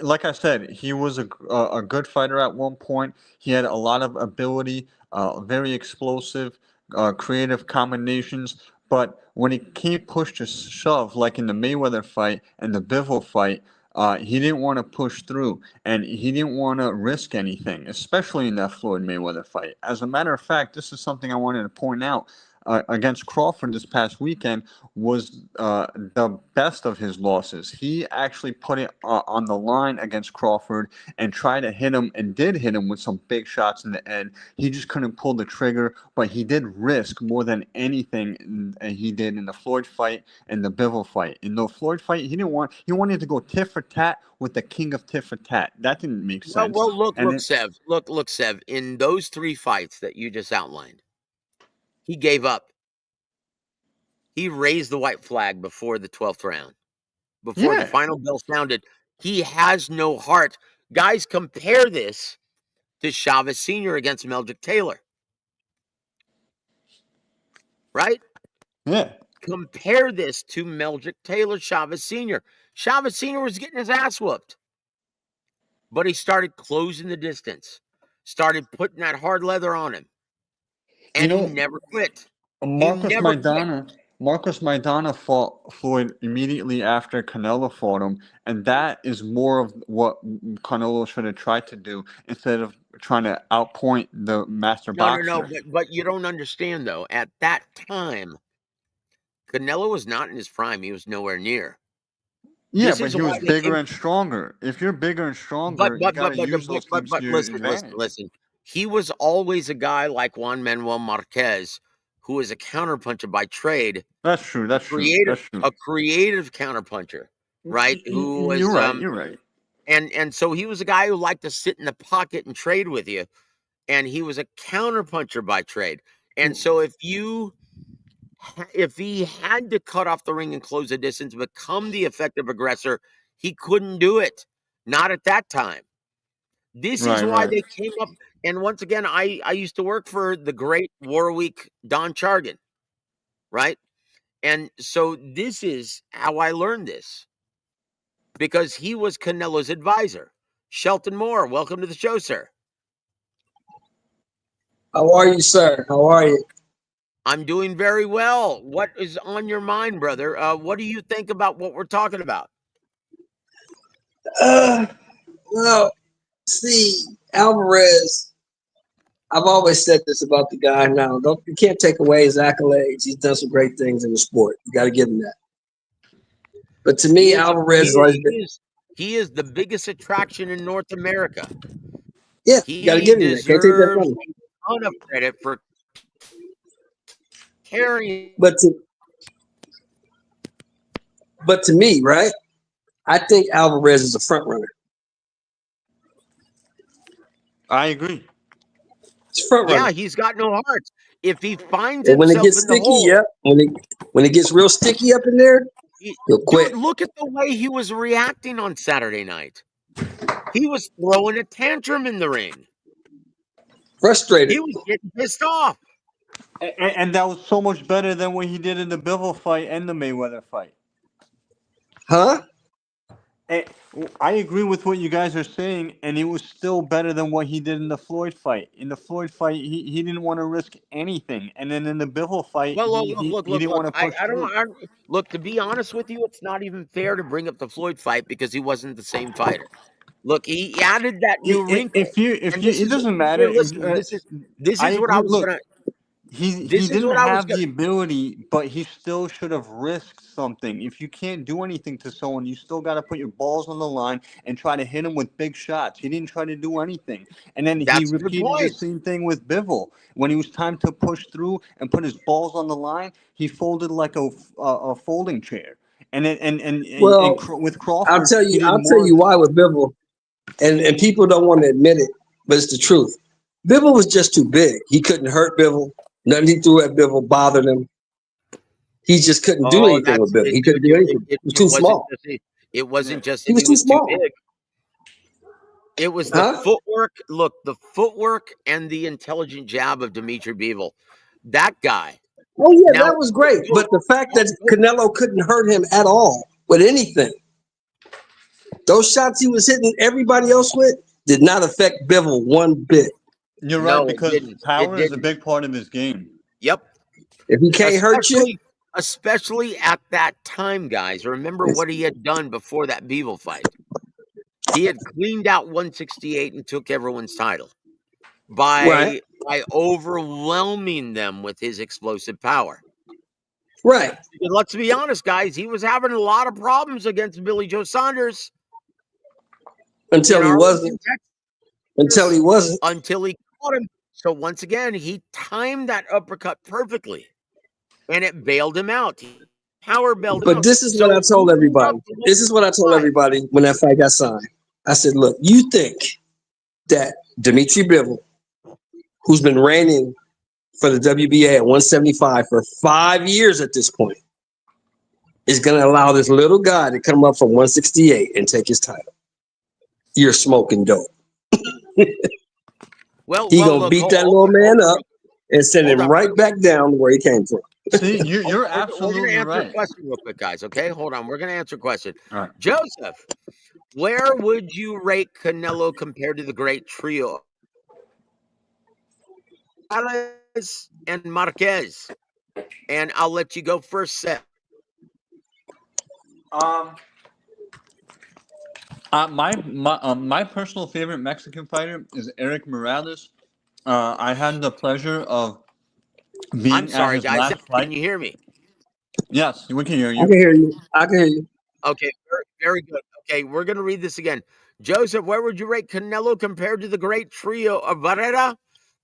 like I said, he was a good fighter at one point. He had a lot of ability, very explosive, creative combinations. But when it came push to shove, like in the Mayweather fight and the Bivol fight, he didn't want to push through, and he didn't want to risk anything, especially in that Floyd Mayweather fight. As a matter of fact, this is something I wanted to point out. Against Crawford this past weekend was the best of his losses. He actually put it on the line against Crawford and tried to hit him and did hit him with some big shots in the end. He just couldn't pull the trigger, but he did risk more than anything he did in the Floyd fight and the Bivol fight. In the Floyd fight, he wanted to go tit for tat with the king of tit for tat. That didn't make sense. Well, look, Sev. In those 3 fights that you just outlined, he gave up. He raised the white flag before the 12th round, before the final bell sounded. He has no heart. Guys, compare this to Chavez Sr. against Meldrick Taylor. Right? Yeah. Compare this to Meldrick Taylor, Chavez Sr. Chavez Sr. was getting his ass whooped, but he started closing the distance, started putting that hard leather on him, and he never quit. Marcos Maidana fought Floyd immediately after Canelo fought him, and that is more of what Canelo should have tried to do instead of trying to outpoint the master boxer. No, but you don't understand, though. At that time, Canelo was not in his prime. He was nowhere near. Yeah, but he was bigger and stronger. If you're bigger and stronger, you got to use those things to your advantage. Listen. He was always a guy like Juan Manuel Marquez, who was a counterpuncher by trade. That's true. That's true. A creative counterpuncher, right? Who was You're right. And so he was a guy who liked to sit in the pocket and trade with you, and he was a counterpuncher by trade. And so if he had to cut off the ring and close the distance, become the effective aggressor, he couldn't do it. Not at that time. This is why they came up. And once again, I used to work for the great WaraWeek Don Chargan, right? And so this is how I learned this, because he was Canelo's advisor. Shelton Moore, welcome to the show, sir. How are you, sir? How are you? I'm doing very well. What is on your mind, brother? What do you think about what we're talking about? Well, see, Alvarez, I've always said this about the guy now. You can't take away his accolades. He's done some great things in the sport. You got to give him that. But to me, Alvarez he is the biggest attraction in North America. Yeah, you got to give him that. Can't take that from him. A ton of credit for carrying. But to me, right? I think Alvarez is a front runner. I agree. It's front runner. Yeah, he's got no heart. If he finds and when himself it gets in the sticky, hole, when it gets real sticky up in there, he'll quit. Dude, look at the way he was reacting on Saturday night. He was throwing a tantrum in the ring. Frustrated. He was getting pissed off. And that was so much better than what he did in the Bivol fight and the Mayweather fight. Huh? And I agree with what you guys are saying, and it was still better than what he did in the Floyd fight. In the Floyd fight, he didn't want to risk anything, and then in the Bivol fight, Well, he didn't want to push I through. look, to be honest with you, it's not even fair to bring up the Floyd fight because he wasn't the same fighter. Look, he added that new wrinkle, If and you, this it is doesn't matter. here. Listen, this I is what I agree. was Look, gonna. he This is didn't what I was have gonna. the ability, but he still should have risked something. If you can't do anything to someone, you still got to put your balls on the line and try to hit him with big shots. He didn't try to do anything, and then he That's a good repeated the point. same thing with Bivol. When it was time to push through and put his balls on the line, he folded like a folding chair. And then, Well, with Crawford, he did I'll tell more. you why with Bivol, and people don't want to admit it, but it's the truth. Bivol was just too big. He couldn't hurt Bivol. Nothing he threw at Bivol bothered him. He just couldn't do Oh, anything that's with Bivol. it, He couldn't dude. do anything. He was It too wasn't small. just it wasn't just He that was he too was too small. big. It was the Huh? footwork. Look, the footwork and the intelligent jab of Dimitri Bivol. That guy. Oh yeah, Now, that was great. But the fact that Canelo couldn't hurt him at all with anything, those shots he was hitting everybody else with did not affect Bivol one bit. You're right, no, it because didn't. It power is a didn't. big part of his game. Yep. If he can't hurt you, Especially at that time, guys. Remember it's what he had done before that Bivol fight. He had cleaned out 168 and took everyone's title right, by overwhelming them with his explosive power. right. And let's be honest, guys, he was having a lot of problems against Billy Joe Saunders Until in he Arlington, wasn't. Until Texas, he wasn't. until he caught him. So once again, he timed that uppercut perfectly, and it bailed him out. Power bailed him But out. this is what So I told moving everybody. up to This is what I told 155, everybody when that fight got signed. I said, look, you think that Dimitri Bivol, who's been reigning for the WBA at 175 for 5 years at this point, is going to allow this little guy to come up from 168 and take his title? You're smoking dope. He well, going to look, beat that little man up and send hold him on. right back down to where he came from. See, you're We're going to absolutely answer a right. question real quick, guys. Okay, hold on. We're going to answer a question. All right. Joseph, where would you rate Canelo compared to the great trio, Morales and Marquez? And I'll let you go first, Seth. My personal favorite Mexican fighter is Eric Morales. I had the pleasure of I'm being at sorry, his guys. last Can fight. you hear me? Yes, we can hear I can you. hear you. I can hear you. Okay, very good. Okay, we're going to read this again. Joseph, where would you rate Canelo compared to the great trio of Barrera,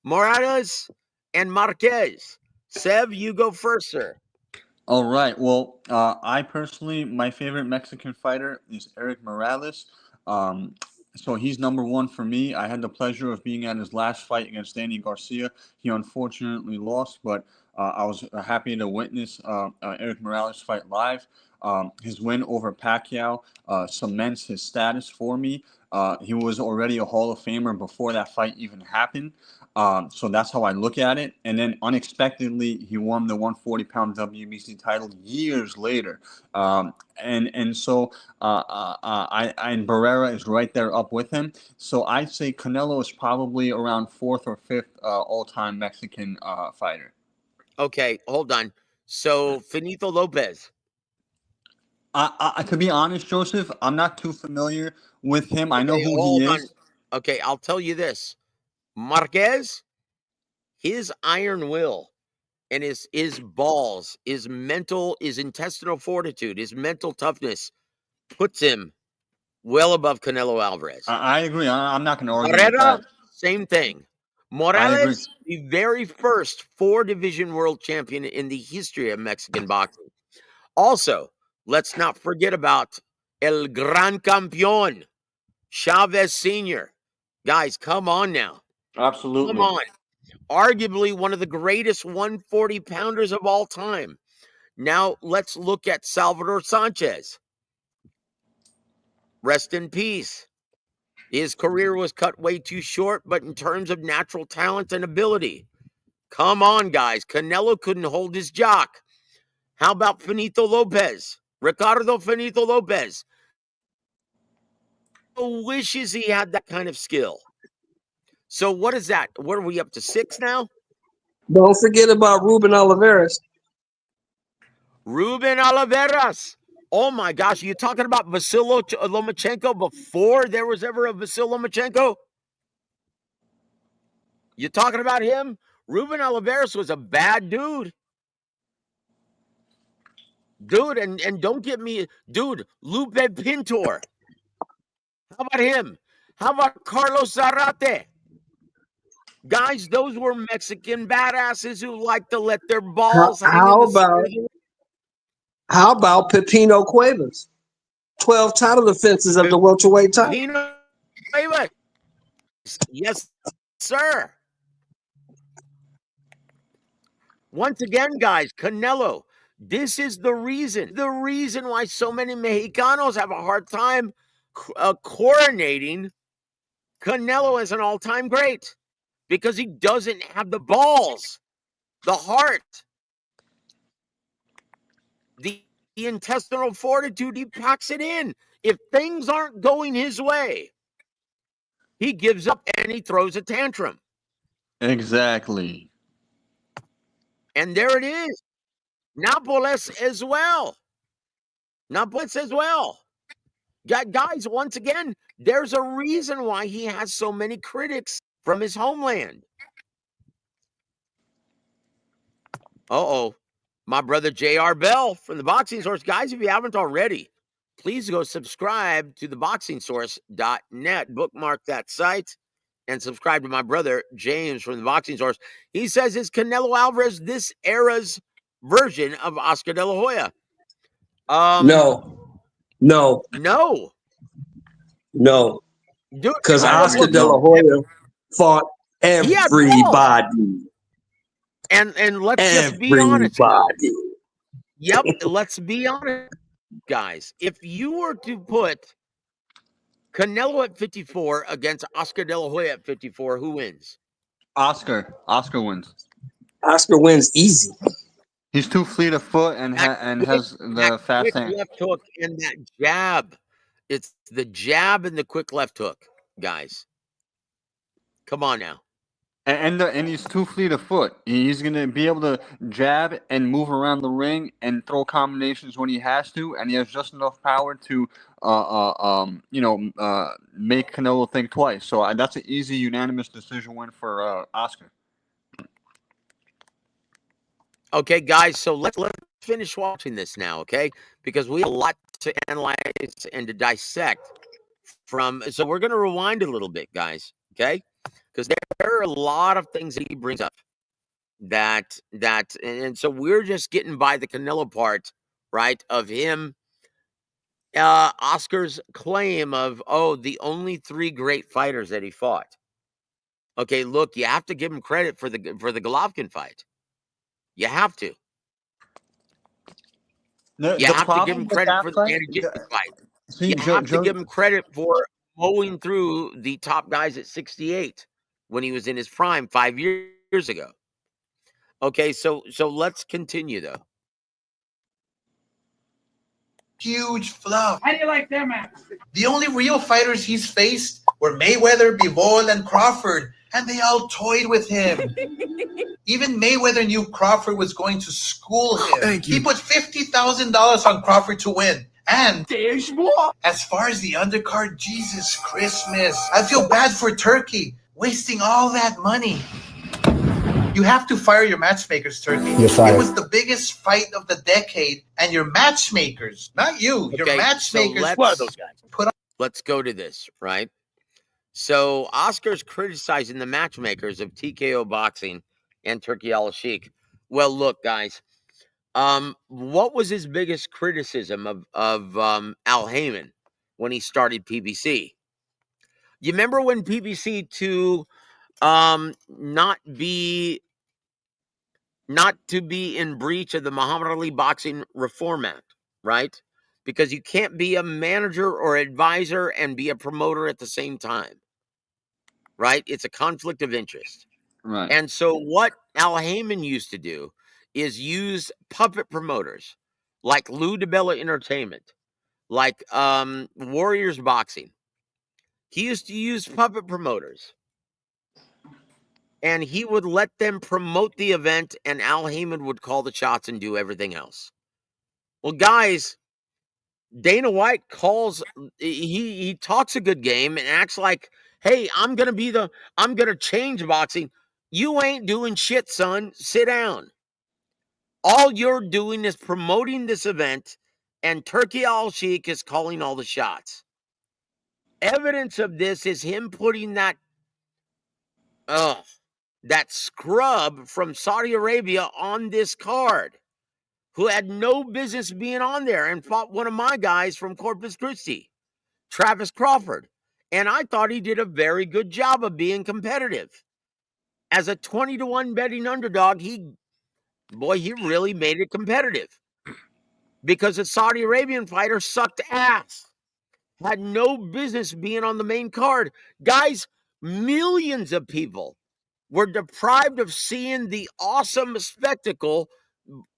Morales, and Marquez? Sev, you go first, sir. All right. Well, I personally, my favorite Mexican fighter is Eric Morales. Um, so he's number one for me. I had the pleasure of being at his last fight against Danny Garcia. He unfortunately lost, but I was happy to witness Eric Morales fight live. His win over Pacquiao cements his status for me. He was already a Hall of Famer before that fight even happened. So that's how I look at it. And then unexpectedly, he won the 140-pound WBC title years later. And so and Barrera is right there up with him. So I'd say Canelo is probably around fourth or fifth all-time Mexican fighter. Okay, hold on. So, Finito Lopez. To be honest, Joseph, I'm not too familiar with him. I know Okay, who he hold on. is. Okay, I'll tell you this. Marquez, his iron will and his balls, his mental, his intestinal fortitude, his mental toughness puts him well above Canelo Alvarez. I agree. I'm not going to argue with Barrera, that. same thing. I agree. Morales, the very first 4-division world champion in the history of Mexican boxing. Also, let's not forget about El Gran Campeón, Chavez Sr. Guys, come on now. Come Absolutely. on. Arguably one of the greatest 140-pounders of all time. Now, let's look at Salvador Sanchez. Rest in peace. His career was cut way too short, but in terms of natural talent and ability, Come on, guys. Canelo couldn't hold his jock. How about Finito Lopez? Ricardo Finito Lopez wishes he had that kind of skill. So what is that? What are we up to 6 now? Don't forget about Ruben Oliveras. Ruben Oliveras. Oh my gosh, you're talking about Vasily Lomachenko before there was ever a Vasily Lomachenko? You're talking about him? Ruben Oliveras was a bad dude. Dude, and don't get me, dude, Lupe Pintor. How about him? How about Carlos Zarate? Guys, those were Mexican badasses who like to let their balls hang in the How about Pepino Cuevas? 12 title defenses of the welterweight title. Pepino Cuevas. Yes, sir. Once again, guys, Canelo. This is the reason why so many Mexicanos have a hard time coronating Canelo as an all-time great, because he doesn't have the balls, the heart, the intestinal fortitude. He packs it in. If things aren't going his way, he gives up and he throws a tantrum. Exactly. And there it is. Napoles as well. Guys, once again, there's a reason why he has so many critics from his homeland. Uh-oh. My brother J.R. Bell from the Boxing Source. Guys, if you haven't already, please go subscribe to theboxingsource.net. Bookmark that site and subscribe to my brother James from the Boxing Source. He says, is Canelo Alvarez this era's version of Oscar De La Hoya? No. Dude, because Oscar De La Hoya fought everybody. And let's just be honest. Yep, let's be honest, guys. If you were to put Canelo at 54 against Oscar De La Hoya at 54, who wins? Oscar wins. Oscar wins easy. He's too fleet of foot and has the fast hand. Left hook and that jab. It's the jab and the quick left hook, guys. Come on now. And he's too fleet of foot. He's gonna be able to jab and move around the ring and throw combinations when he has to, and he has just enough power to make Canelo think twice. So that's an easy unanimous decision win for Oscar. Okay, guys, so let's finish watching this now, okay? Because we have a lot to analyze and to dissect from. So we're going to rewind a little bit, guys, okay? Because there are a lot of things that he brings up and so we're just getting by the Canelo part, right, of him. Oscar's claim of, the only 3 great fighters that he fought. Okay, look, you have to give him credit for the Golovkin fight. You have to. You have to give him credit for the Andy Jitney fight. You have to give him credit for mowing through the top guys at 68 when he was in his prime 5 years ago. Okay, so let's continue, though. Huge flop. How do you like them, man? The only real fighters he's faced were Mayweather, Bivol, and Crawford, and they all toyed with him. Even Mayweather knew Crawford was going to school him. Thank you. He put $50,000 on Crawford to win. And as far as the undercard, Jesus Christmas, I feel bad for Turkey, wasting all that money. You have to fire your matchmakers, Turkey. You're fired. It was the biggest fight of the decade, and your matchmakers, not you, your matchmakers. So what are those guys? Let's go to this, right? So Oscar's criticizing the matchmakers of TKO Boxing and Turkey Al-Sheikh. Well, look, guys, what was his biggest criticism of Al Heyman when he started PBC? You remember when PBC to not to be in breach of the Muhammad Ali Boxing Reform Act, right? Because you can't be a manager or advisor and be a promoter at the same time, right? It's a conflict of interest. Right. And so what Al Heyman used to do is use puppet promoters like Lou DiBella Entertainment, like Warriors Boxing. He used to use puppet promoters, and he would let them promote the event, and Al Heyman would call the shots and do everything else. Well, guys, Dana White he talks a good game and acts like, hey, I'm gonna change boxing. You ain't doing shit, son. Sit down. All you're doing is promoting this event, and Turkey Al-Sheikh is calling all the shots. Evidence of this is him putting that scrub from Saudi Arabia on this card, who had no business being on there and fought one of my guys from Corpus Christi, Travis Crawford. And I thought he did a very good job of being competitive. As a 20-1 betting underdog, he really made it competitive, because the Saudi Arabian fighter sucked ass, had no business being on the main card. Guys, millions of people were deprived of seeing the awesome spectacle,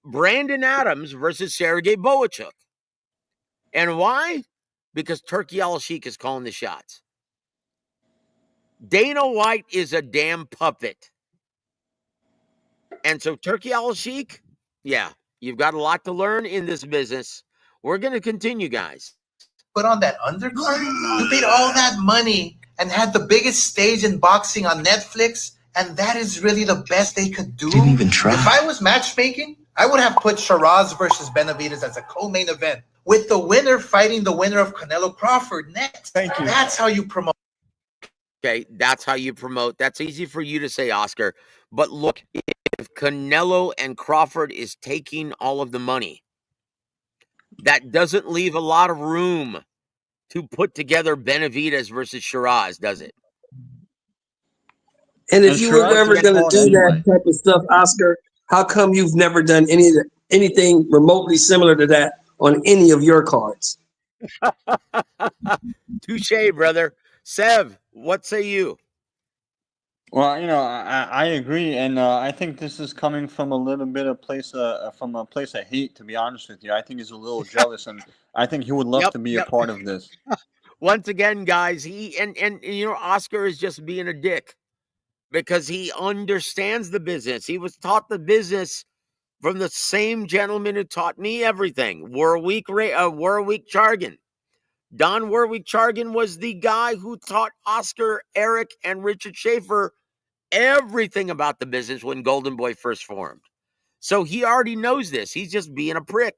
Brandon Adams versus Sergey Boachuk. And why? Because Turkey Al-Sheikh is calling the shots. Dana White is a damn puppet. And so Turkey Al-Sheikh, yeah, you've got a lot to learn in this business. We're going to continue, guys. Put on that undercard? You paid all that money and had the biggest stage in boxing on Netflix, and that is really the best they could do? Didn't even try. If I was matchmaking, I would have put Shiraz versus Benavidez as a co-main event, with the winner fighting the winner of Canelo Crawford next. Thank you. That's how you promote. Okay, that's how you promote. That's easy for you to say, Oscar. But look, if Canelo and Crawford is taking all of the money, that doesn't leave a lot of room to put together Benavidez versus Shiraz, does it? And if you were ever going to do that type of stuff, Oscar, how come you've never done anything remotely similar to that on any of your cards? Touche, brother. Sev, what say you? Well, I agree, and I think this is coming from a little bit of from a place of hate. To be honest with you, I think he's a little jealous, and I think he would love to be a part of this. Once again, guys, he and Oscar is just being a dick, because he understands the business. He was taught the business from the same gentleman who taught me everything, WaraWeek Chargan. Don Warwick Chargan was the guy who taught Oscar, Eric, and Richard Schaefer everything about the business when Golden Boy first formed. So he already knows this. He's just being a prick.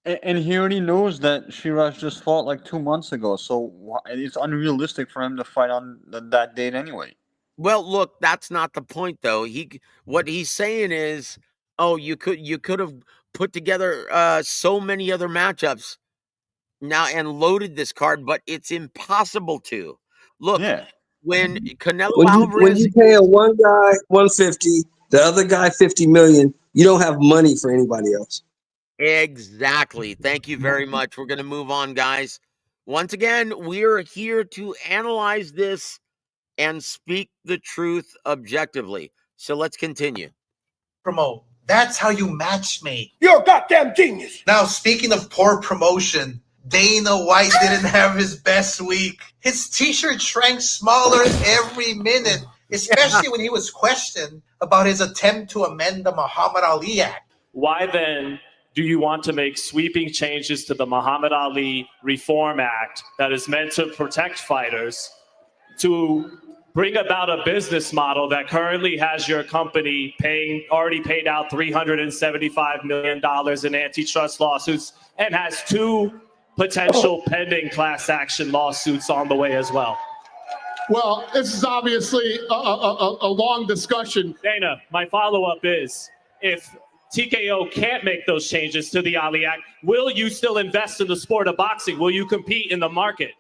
And he already knows that Shiraz just fought like 2 months ago, so it's unrealistic for him to fight on that date anyway. Well, look, that's not the point, though. What he's saying is, oh, you could have put together so many other matchups now and loaded this card, but it's impossible to. Look, when Canelo Alvarez, when you pay one guy 150, the other guy 50 million, you don't have money for anybody else. Exactly. Thank you very much. We're going to move on, guys. Once again, we're here to analyze this and speak the truth objectively. So let's continue. Promote. That's how you matchmake. You're a goddamn genius. Now, speaking of poor promotion, Dana White didn't have his best week. His t-shirt shrank smaller every minute, especially when he was questioned about his attempt to amend the Muhammad Ali Act. Why then do you want to make sweeping changes to the Muhammad Ali Reform Act that is meant to protect fighters, to bring about a business model that currently has your company already paid out $375 million in antitrust lawsuits and has 2 potential pending class action lawsuits on the way as well? Well, this is obviously a long discussion. Dana, my follow-up is, if TKO can't make those changes to the Ali Act, will you still invest in the sport of boxing? Will you compete in the market?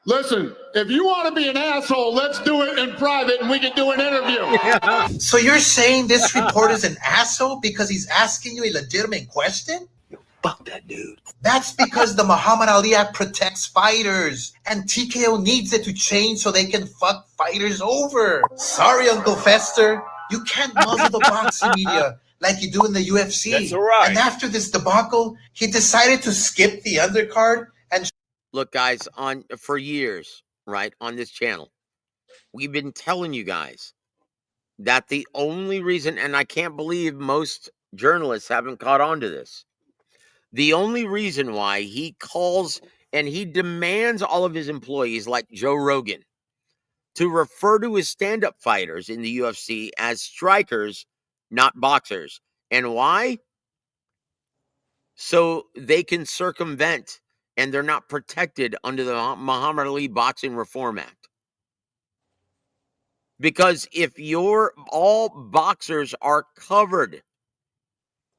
Listen, if you want to be an asshole, let's do it in private and we can do an interview. Yeah. So you're saying this reporter is an asshole because he's asking you a legitimate question? Fuck that dude. That's because the Muhammad Ali Act protects fighters, and TKO needs it to change so they can fuck fighters over. Sorry, Uncle Fester. You can't muzzle the boxing media like you do in the UFC. That's right. And after this debacle, he decided to skip the undercard and look, guys, for years, right, on this channel, we've been telling you guys that the only reason, and I can't believe most journalists haven't caught on to this, the only reason why he calls and he demands all of his employees, like Joe Rogan, to refer to his stand-up fighters in the UFC as strikers, not boxers. And why? So they can circumvent and they're not protected under the Muhammad Ali Boxing Reform Act. Because if all boxers are covered,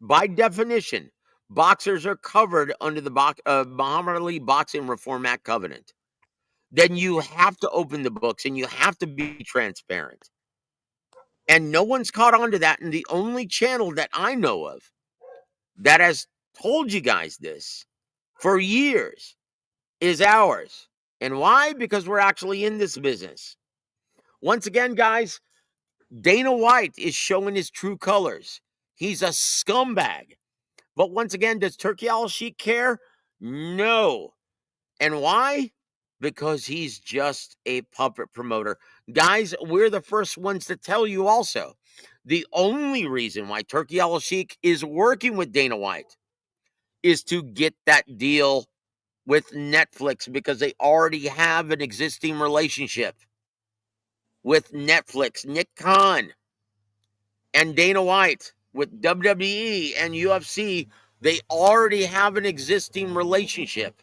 by definition, boxers are covered under the Muhammad Ali Boxing Reform Act covenant, then you have to open the books and you have to be transparent. And no one's caught on to that. And the only channel that I know of that has told you guys this for years is ours. And why? Because we're actually in this business. Once again, guys, Dana White is showing his true colors. He's a scumbag. But once again, does Turkey Al-Sheikh care? No. And why? Because he's just a puppet promoter. Guys, we're the first ones to tell you also. The only reason why Turkey Al-Sheikh is working with Dana White is to get that deal with Netflix, because they already have an existing relationship with Netflix. Nick Khan and Dana White with WWE and UFC, they already have an existing relationship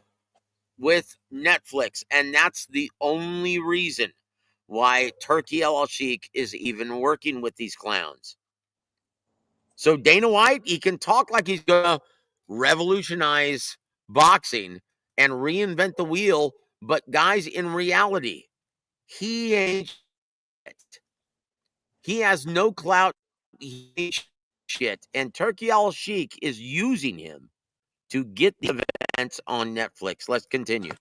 with Netflix, and that's the only reason why Turkey Al-Sheikh is even working with these clowns. So Dana White, he can talk like he's gonna revolutionize boxing and reinvent the wheel, but guys, in reality, he ain't shit. He has no clout. He ain't shit. And Turkey Al-Sheikh is using him to get the events on Netflix. Let's continue.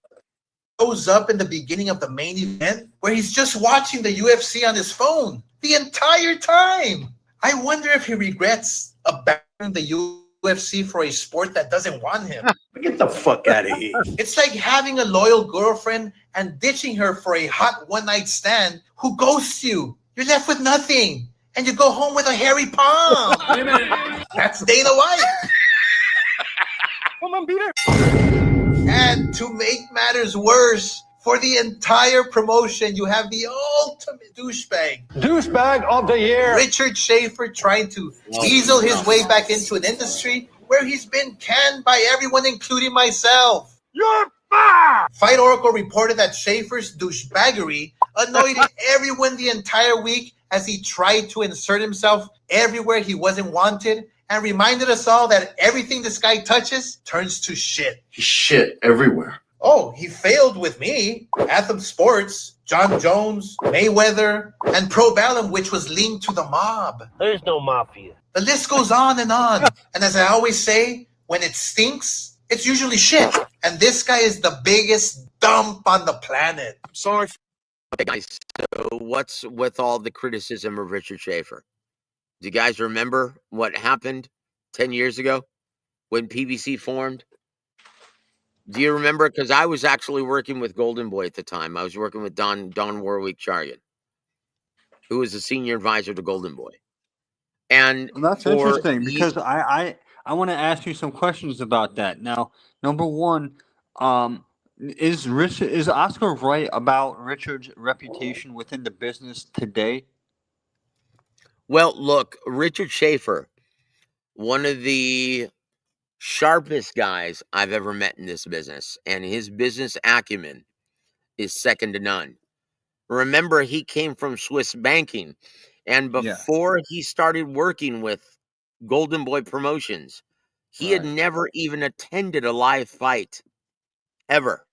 Shows up in the beginning of the main event where he's just watching the UFC on his phone the entire time. I wonder if he regrets abandoning the UFC for a sport that doesn't want him. Get the fuck out of here. It's like having a loyal girlfriend and ditching her for a hot one-night stand who ghosts you. You're left with nothing, and you go home with a hairy palm. That's Dana White. Come on, Peter. And to make matters worse, for the entire promotion, you have the ultimate douchebag. Douchebag of the year. Richard Schaefer trying to weasel his way back into an industry where he's been canned by everyone, including myself. You're fired. Fight Oracle reported that Schaefer's douchebaggery annoyed everyone the entire week as he tried to insert himself everywhere he wasn't wanted, and reminded us all that everything this guy touches turns to shit. He's shit everywhere. Oh, he failed with me, Anthem Sports, John Jones, Mayweather, and Pro Bellum, which was linked to the mob. There's no mafia. The list goes on. And as I always say, when it stinks, it's usually shit. And this guy is the biggest dump on the planet. Sorry. Okay, guys, so what's with all the criticism of Richard Schaefer? Do you guys remember what happened 10 years ago when PBC formed? Do you remember? Because I was actually working with Golden Boy at the time. I was working with Don Warwick Charyan, who was a senior advisor to Golden Boy. And Well, that's interesting because I want to ask you some questions about that. Now, number one, is Oscar right about Richard's reputation within the business today? Well, look, Richard Schaefer, one of the sharpest guys I've ever met in this business, and his business acumen is second to none. Remember, he came from Swiss banking, and before he started working with Golden Boy Promotions, he had never even attended a live fight, ever.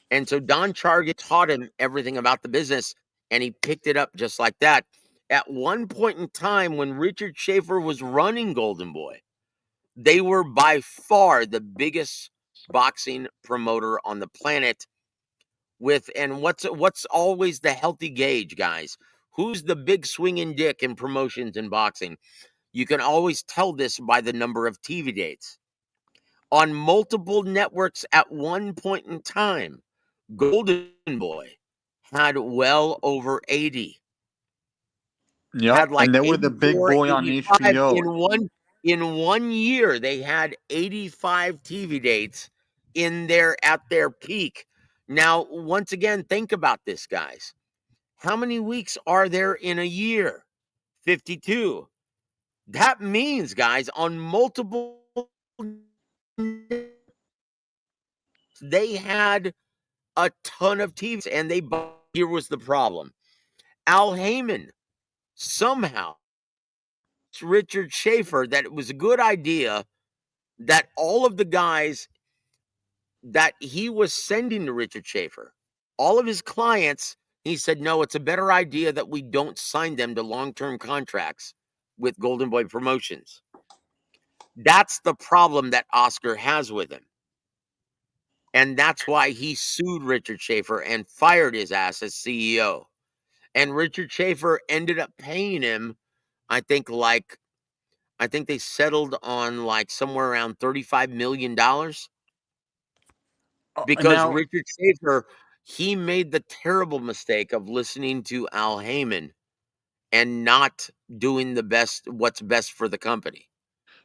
And so Don Chargan taught him everything about the business, and he picked it up just like that. At one point in time, when Richard Schaefer was running Golden Boy, they were by far the biggest boxing promoter on the planet. And what's always the healthy gauge, guys? who's the big swinging dick in promotions and boxing? You can always tell this by the number of TV dates. On multiple networks at one point in time, Golden Boy had well over 80. Yep, Had like and they were the big 84, boy on 85 HBO. in one year. They had 85 TV dates at their peak. Now, once again, think about this, guys. How many weeks are there in a year? 52. That means, guys, on multiple, they had a ton of TVs, and here was the problem. Al Heyman somehow, Richard Schaefer, that it was a good idea that all of the guys that he was sending to Richard Schaefer, all of his clients, he said, no, it's a better idea that we don't sign them to long-term contracts with Golden Boy Promotions. That's the problem that Oscar has with him. And that's why he sued Richard Schaefer and fired his ass as CEO. And Richard Schaefer ended up paying him, I think they settled on like somewhere around $35 million. Because Now, Richard Schaefer, he made the terrible mistake of listening to Al Heyman and not doing what's best for the company.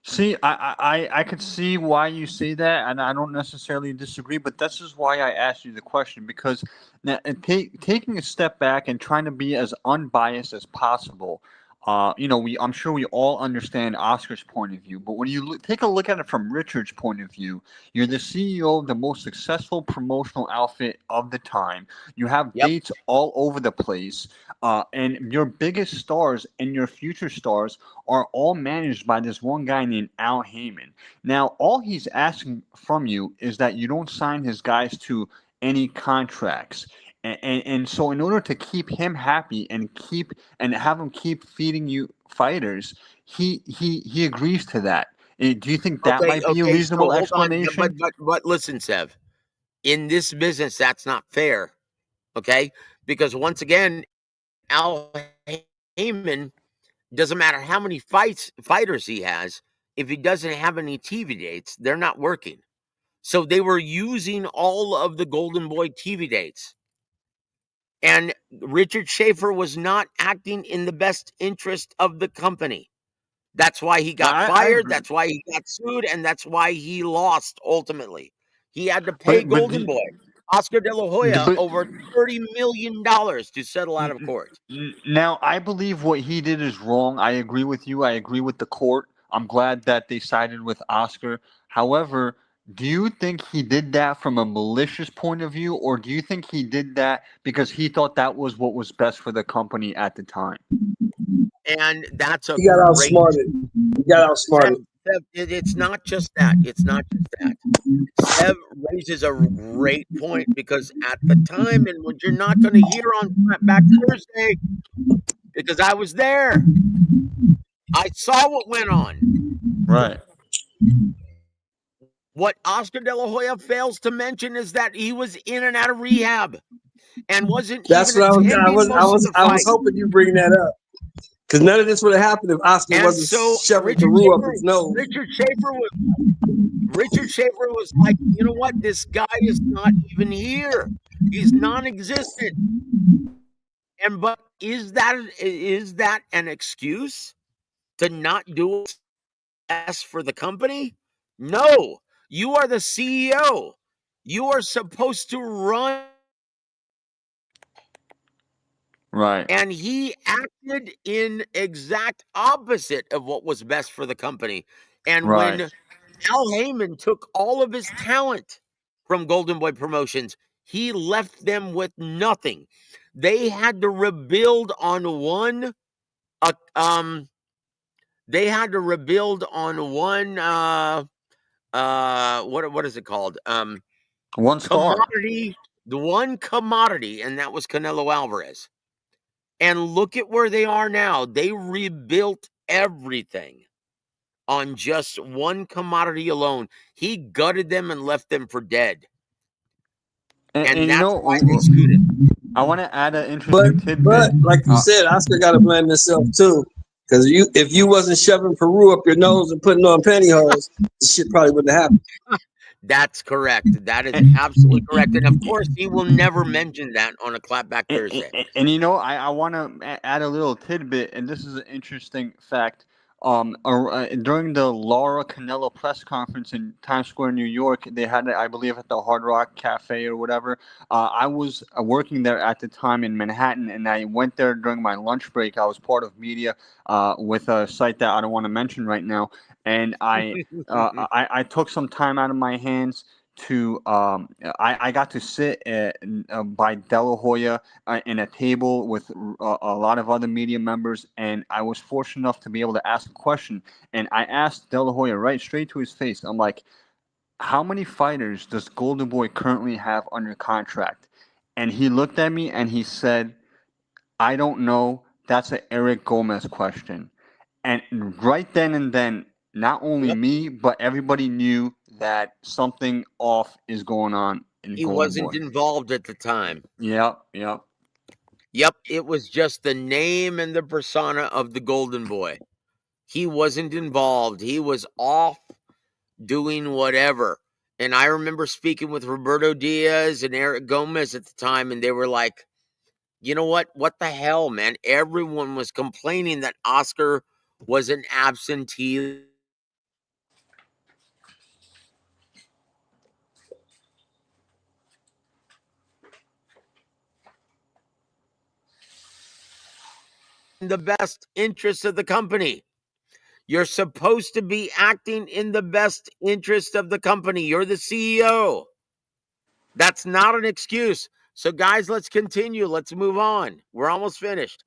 see, I could see why you say that, and I don't necessarily disagree, but this is why I asked you the question, because now, taking a step back and trying to be as unbiased as possible, I'm sure we all understand Oscar's point of view, but when you take a look at it from Richard's point of view, you're the CEO of the most successful promotional outfit of the time. You have dates all over the place, and your biggest stars and your future stars are all managed by this one guy named Al Heyman. Now, all he's asking from you is that you don't sign his guys to any contracts. And so in order to keep him happy and have him keep feeding you fighters, he agrees to that. Do you think that might be a So reasonable hold on, explanation? but listen, Sev, in this business, that's not fair. Okay, because once again, Al Heyman, doesn't matter how many fighters he has, if he doesn't have any TV dates, they're not working. So they were using all of the Golden Boy TV dates. And Richard Schaefer was not acting in the best interest of the company. That's why he got I fired. agree. That's why he got sued. And that's why he lost ultimately. He had to pay But Golden Boy, Oscar De La Hoya, but over $30 million to settle out of court. Now, I believe what he did is wrong. I agree with you. I agree with the court. I'm glad that they sided with Oscar. However, do you think he did that from a malicious point of view, or do you think he did that because he thought that was what was best for the company at the time? And that's a He got great. outsmarted. He got outsmarted. It's not just that. It's not just that. Sev raises a great point, because at the time, and what you're not going to hear on Back Thursday, because I was there, I saw what went on. Right. What Oscar De La Hoya fails to mention is that he was in and out of rehab and wasn't That's even what attending most of the I fights. was hoping you bring that up, because none of this would have happened if Oscar And wasn't so shoving Peru up his nose. Richard Schaefer was like, you know what? This guy is not even here. He's non-existent. But is that an excuse to not do what's best for the company? No. You are the CEO. You are supposed to run. Right. And he acted in exact opposite of what was best for the company. And Right. when Al Heyman took all of his talent from Golden Boy Promotions, he left them with nothing. They had to rebuild on one. They had to rebuild on one. What is it called? One star. Commodity. The one commodity, and that was Canelo Alvarez. And look at where they are now. They rebuilt everything on just one commodity alone. He gutted them and left them for dead. And you that's know, why they sued him. I want to add an But interesting tidbit. like you said, Oscar got to blame himself too, because if you wasn't shoving Peru up your nose and putting on pantyhose, this shit probably wouldn't have happened. That's correct. That is absolutely correct. And of course, he will never mention that on a Clapback Thursday. And you know, I want to add a little tidbit, and this is an interesting fact. During the Laura Canelo press conference in Times Square, New York, they had it, I believe, at the Hard Rock Cafe or whatever. I was working there at the time in Manhattan, and I went there during my lunch break. I was part of media with a site that I don't want to mention right now, and I took some time out of my hands to I got to sit by De La Hoya in a table with a lot of other media members, and I was fortunate enough to be able to ask a question. And I asked De La Hoya right straight to his face. I'm like, how many fighters does Golden Boy currently have under contract? And he looked at me and he said, I don't know. That's an Eric Gomez question. And right then and then, not only Yep. me, but everybody knew that something off is going on in He Golden wasn't Boy. involved at the time. Yep. Yep, it was just the name and the persona of the Golden Boy. He wasn't involved. He was off doing whatever. And I remember speaking with Roberto Diaz and Eric Gomez at the time, and they were like, you know what? What the hell, man? Everyone was complaining that Oscar was an absentee. In the best interest of the company. You're supposed to be acting in the best interest of the company. You're the CEO. That's not an excuse. So, guys, let's continue. Let's move on. We're almost finished.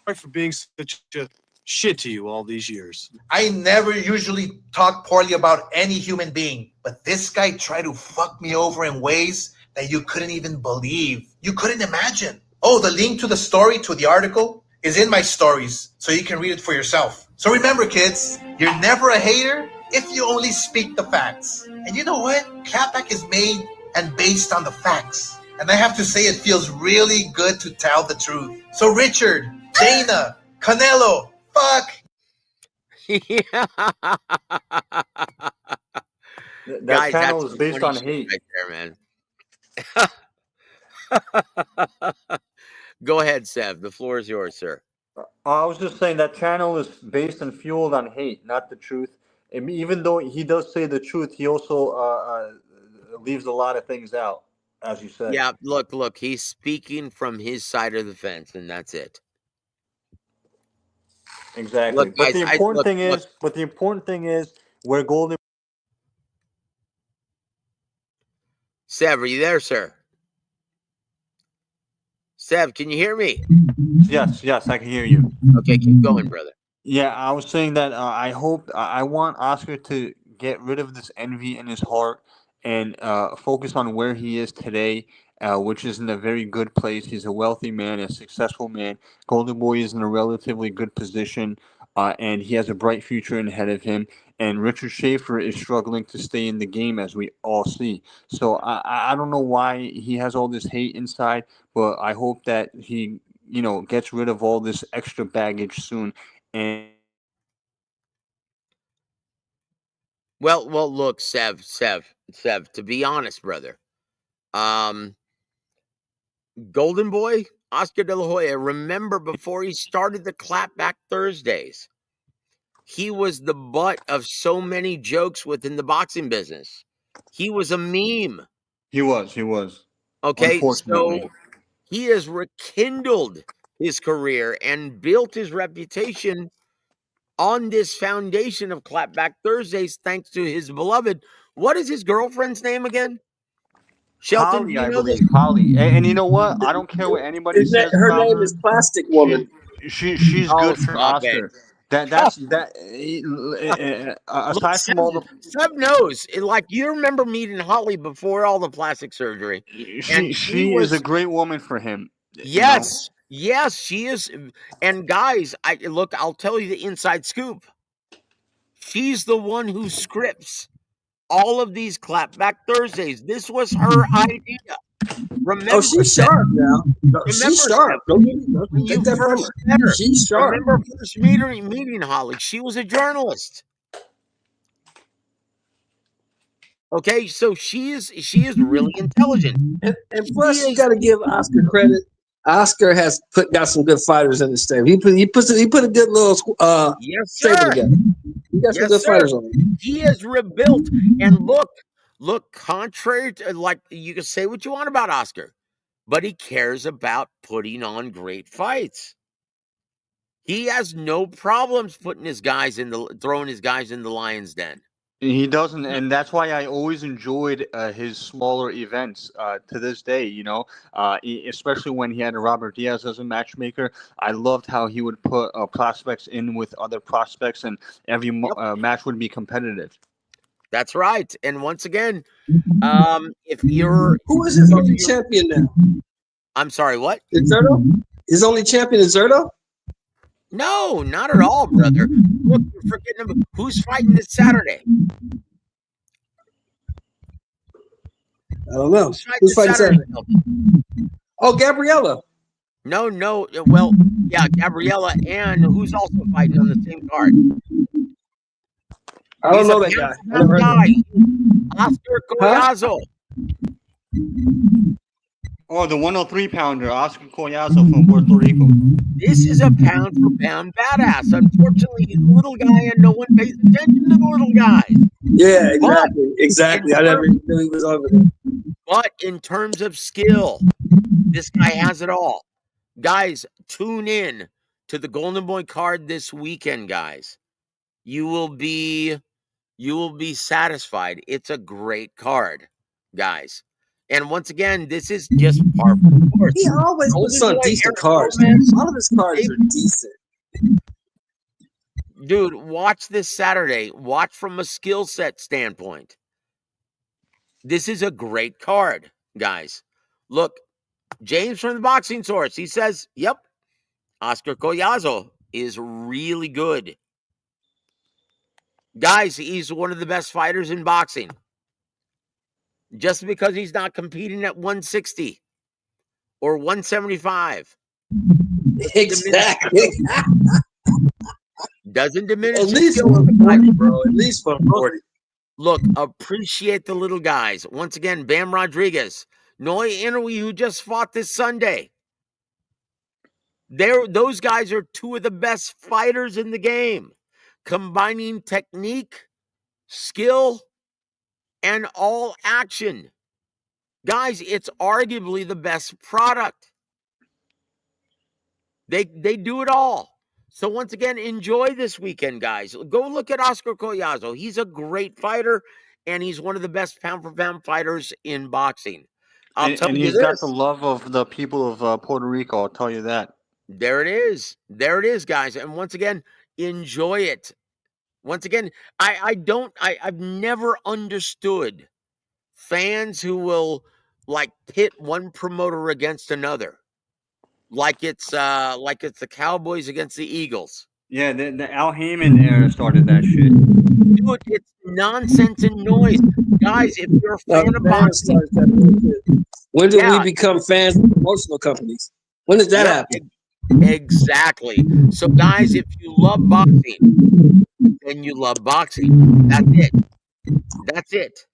Sorry for being such a shit to you all these years. I never usually talk poorly about any human being, but this guy tried to fuck me over in ways that you couldn't even believe. You couldn't imagine. Oh, the link to the story, to the article, is in my stories, so you can read it for yourself. So remember, kids, you're never a hater if you only speak the facts. And you know what? Clapback is made and based on the facts. And I have to say, it feels really good to tell the truth. So Richard, Dana, Canelo, fuck. That Guys, channel that's is based funny on shit hate. right there, man. Go ahead, Sev. The floor is yours, sir. I was just saying that channel is based and fueled on hate, not the truth. And even though he does say the truth, he also leaves a lot of things out, as you said. Yeah, look, he's speaking from his side of the fence, and that's it. Exactly. Look, But guys, the important thing is where Golden. Sev, are you there, sir? Sev, can you hear me? Yes, I can hear you. Okay, keep going, brother. Yeah, I was saying that I want Oscar to get rid of this envy in his heart and focus on where he is today, which is in a very good place. He's a wealthy man, a successful man. Golden Boy is in a relatively good position, and he has a bright future ahead of him. And Richard Schaefer is struggling to stay in the game, as we all see. So I don't know why he has all this hate inside, but I hope that he gets rid of all this extra baggage soon. And Well, look, Sev. To be honest, brother, Golden Boy, Oscar De La Hoya. Remember, before he started the Clapback Thursdays, he was the butt of so many jokes within the boxing business. He was a meme. he was. Okay, Unfortunately. so he has rekindled his career and built his reputation on this foundation of Clapback Thursdays, thanks to his beloved. What is his girlfriend's name again? Shelton, do Holly, you I know believe. this? Holly. And you know what? I don't care what anybody says Her about name her. is Plastic Woman. She's Oh, good for stop it. Oscar. That's Look, aside from all the Seb knows. Like, you remember meeting Holly before all the plastic surgery. And she is a great woman for him. Yes, she is. And guys, I'll tell you the inside scoop. She's the one who scripts all of these Clapback Thursdays. This was her idea. Remember, Oh, she's sharp now. No, she's remember, sharp. Steph, Don't when take you that from first her. met her, She's sharp. remember first meeting Holly? She was a journalist. Okay, so she is really intelligent. And She plus, you is got to give Oscar credit. Oscar has got some good fighters in the stable. He put a good little yes, stable sir. together. He got some Yes, good sir. fighters on him. He has rebuilt. And look, contrary to, like, you can say what you want about Oscar, but he cares about putting on great fights. He has no problems throwing his guys in the lion's den. He doesn't, and that's why I always enjoyed his smaller events to this day. You know, especially when he had Robert Diaz as a matchmaker. I loved how he would put prospects in with other prospects, and every match would be competitive. That's right. And once again, if you're Who is his only champion now? I'm sorry, what? Is Zerto? His only champion is Zerto? No, not at all, brother. Look, you're forgetting about who's fighting this Saturday. I don't know. Who's fighting Saturday? Oh, Gabriella. No. Well, yeah, Gabriella, and who's also fighting on the same card? I don't know that guy. I never heard of him. Oscar Collazo. Oh, the 103-pounder, Oscar Collazo from Puerto Rico. This is a pound-for-pound badass. Unfortunately, he's a little guy, and no one pays attention to the little guys. Yeah, exactly. I never knew he was over there. But in terms of skill, this guy has it all. Guys, tune in to the Golden Boy card this weekend, guys. You will be satisfied. It's a great card, guys. And once again, this is just par for the course. He always puts on decent cards. All of his cards are decent. Dude, watch this Saturday. Watch from a skill set standpoint. This is a great card, guys. Look, James from the Boxing Source, he says, yep, Oscar Collazo is really good. Guys, he's one of the best fighters in boxing. Just because he's not competing at 160 or 175. Exactly. Doesn't diminish at least skill. 140, bro. At least 140. Look, appreciate the little guys. Once again, Bam Rodriguez, Noi Inoue, who just fought this Sunday. Those guys are two of the best fighters in the game, combining technique, skill, and all action. Guys, it's arguably the best product. They do it all. So once again, enjoy this weekend, guys. Go look at Oscar Collazo. He's a great fighter, and he's one of the best pound-for-pound fighters in boxing. And he's got the love of the people of Puerto Rico, I'll tell you that. There it is. There it is, guys. And once again, enjoy it. Once again, I've never understood fans who will, like, pit one promoter against another. Like it's the Cowboys against the Eagles. Yeah, the Al Heyman era started that shit. Dude, it's nonsense and noise. Guys, if you're a fan of boxing. When did we become fans of promotional companies? When did that happen? Exactly. So, guys, if you love boxing, then you love boxing. That's it. That's it.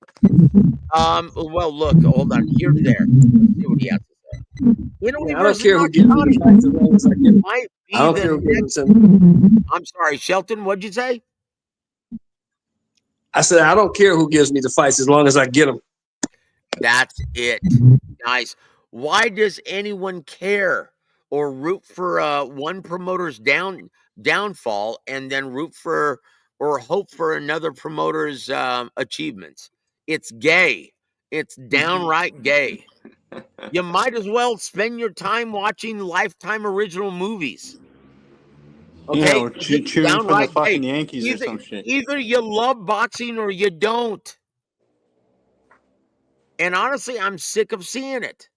Well, look, hold on. Here to there. Let's see what he has to say. I don't care who gives me the fights as long as I get them. I don't care who gives them. I'm sorry, Shelton, what'd you say? I said, I don't care who gives me the fights as long as I get them. That's it, guys. Why does anyone care or root for one promoter's downfall and then root for or hope for another promoter's achievements? It's gay. It's downright gay. You might as well spend your time watching Lifetime original movies. Okay, you know, cheering for the fucking Yankees or some shit. Either you love boxing or you don't. And honestly, I'm sick of seeing it.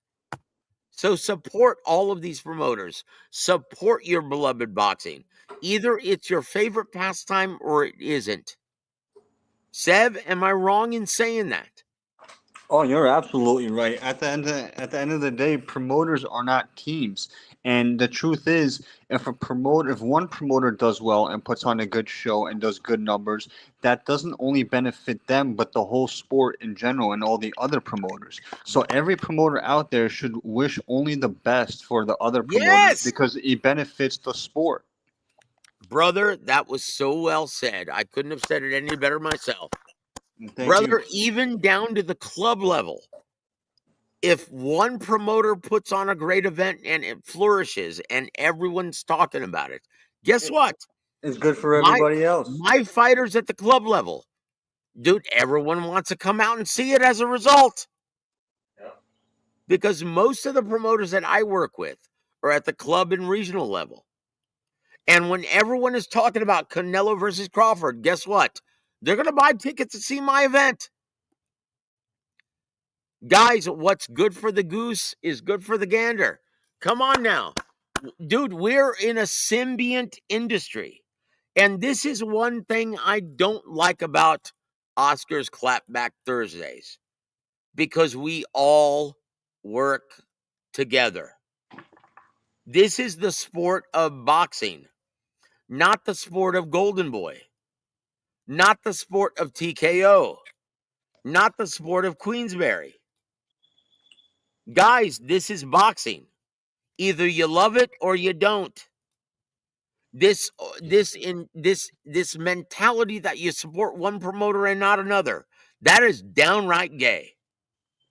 So support all of these promoters. Support your beloved boxing. Either it's your favorite pastime or it isn't. Sev, am I wrong in saying that? Oh, you're absolutely right. At the end of the day, promoters are not teams. And the truth is, if one promoter does well and puts on a good show and does good numbers, that doesn't only benefit them, but the whole sport in general and all the other promoters. So every promoter out there should wish only the best for the other promoters Yes, because it benefits the sport. brother, that was so well said. I couldn't have said it any better myself. Thank you. Brother, even down to the club level. If one promoter puts on a great event and it flourishes and everyone's talking about it, guess what? It's good for My everybody else. my fighters at the club level, dude, everyone wants to come out and see it as a result. Because most of the promoters that I work with are at the club and regional level. And when everyone is talking about Canelo versus Crawford, guess what? They're going to buy tickets to see my event. Guys, what's good for the goose is good for the gander. Come on now. Dude, we're in a symbiont industry. And this is one thing I don't like about Oscars Clapback Thursdays, because we all work together. This is the sport of boxing, not the sport of Golden Boy, not the sport of TKO, not the sport of Queensberry. Guys, this is boxing. Either you love it or you don't. This mentality that you support one promoter and not another, that is downright gay.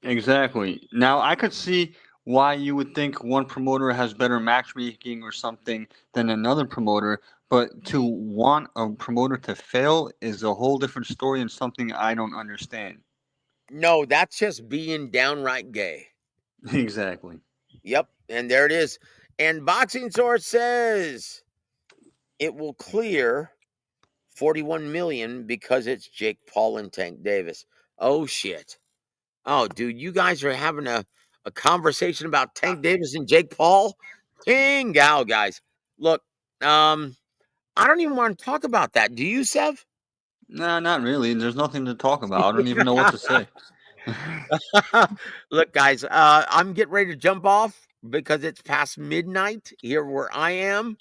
Exactly. Now, I could see why you would think one promoter has better matchmaking or something than another promoter, but to want a promoter to fail is a whole different story and something I don't understand. No, that's just being downright gay. Exactly. Yep, and there it is. And Boxing Source says it will clear 41 million because it's Jake Paul and Tank Davis. Oh shit. Oh, dude, you guys are having a conversation about Tank Davis and Jake Paul? King gal, guys. Look, I don't even want to talk about that. Do you, Sev? Nah, not really. There's nothing to talk about. I don't even know what to say. Look, guys, I'm getting ready to jump off because it's past midnight here where I am,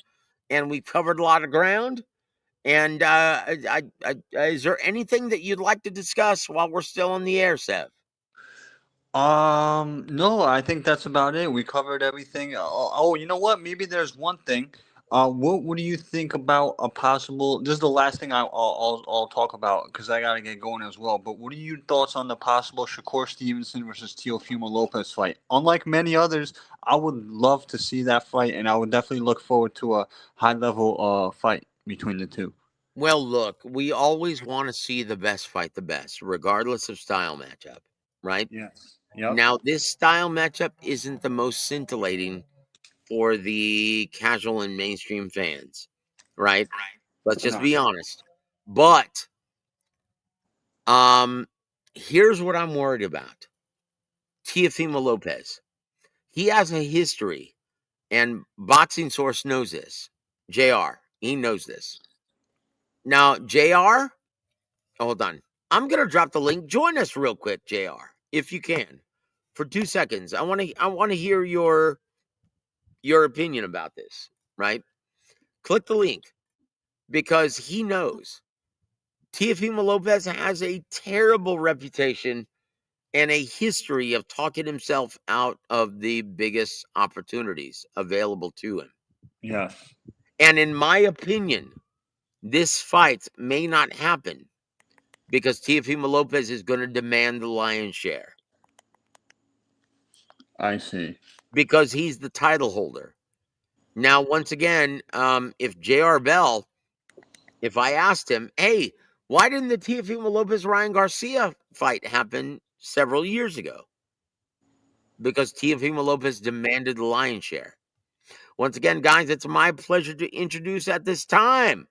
and we've covered a lot of ground. And is there anything that you'd like to discuss while we're still on the air, Sev? No, I think that's about it. We covered everything. Oh, you know what? Maybe there's one thing. What do you think about a possible? This is the last thing I'll talk about because I gotta get going as well. But what are your thoughts on the possible Shakur Stevenson versus Teofimo Lopez fight? Unlike many others, I would love to see that fight, and I would definitely look forward to a high level fight between the two. Well, look, we always want to see the best fight the best, regardless of style matchup, right? Yes. Yep. Now, this style matchup isn't the most scintillating for the casual and mainstream fans, right? Let's just be honest. But here's what I'm worried about. Teofimo Lopez. He has a history, and Boxing Source knows this. JR, he knows this. Now, JR, hold on. I'm gonna drop the link. Join us real quick, JR, if you can, for 2 seconds. I want to hear your opinion about this, right? Click the link because he knows Teofimo Lopez has a terrible reputation and a history of talking himself out of the biggest opportunities available to him. Yes. And in my opinion, this fight may not happen because Teofimo Lopez is going to demand the lion's share I see. because he's the title holder. Now, once again, if J.R. Bell, if I asked him, hey, why didn't the Teofimo Lopez Ryan Garcia fight happen several years ago? Because Teofimo Lopez demanded the lion's share. Once again, guys, it's my pleasure to introduce at this time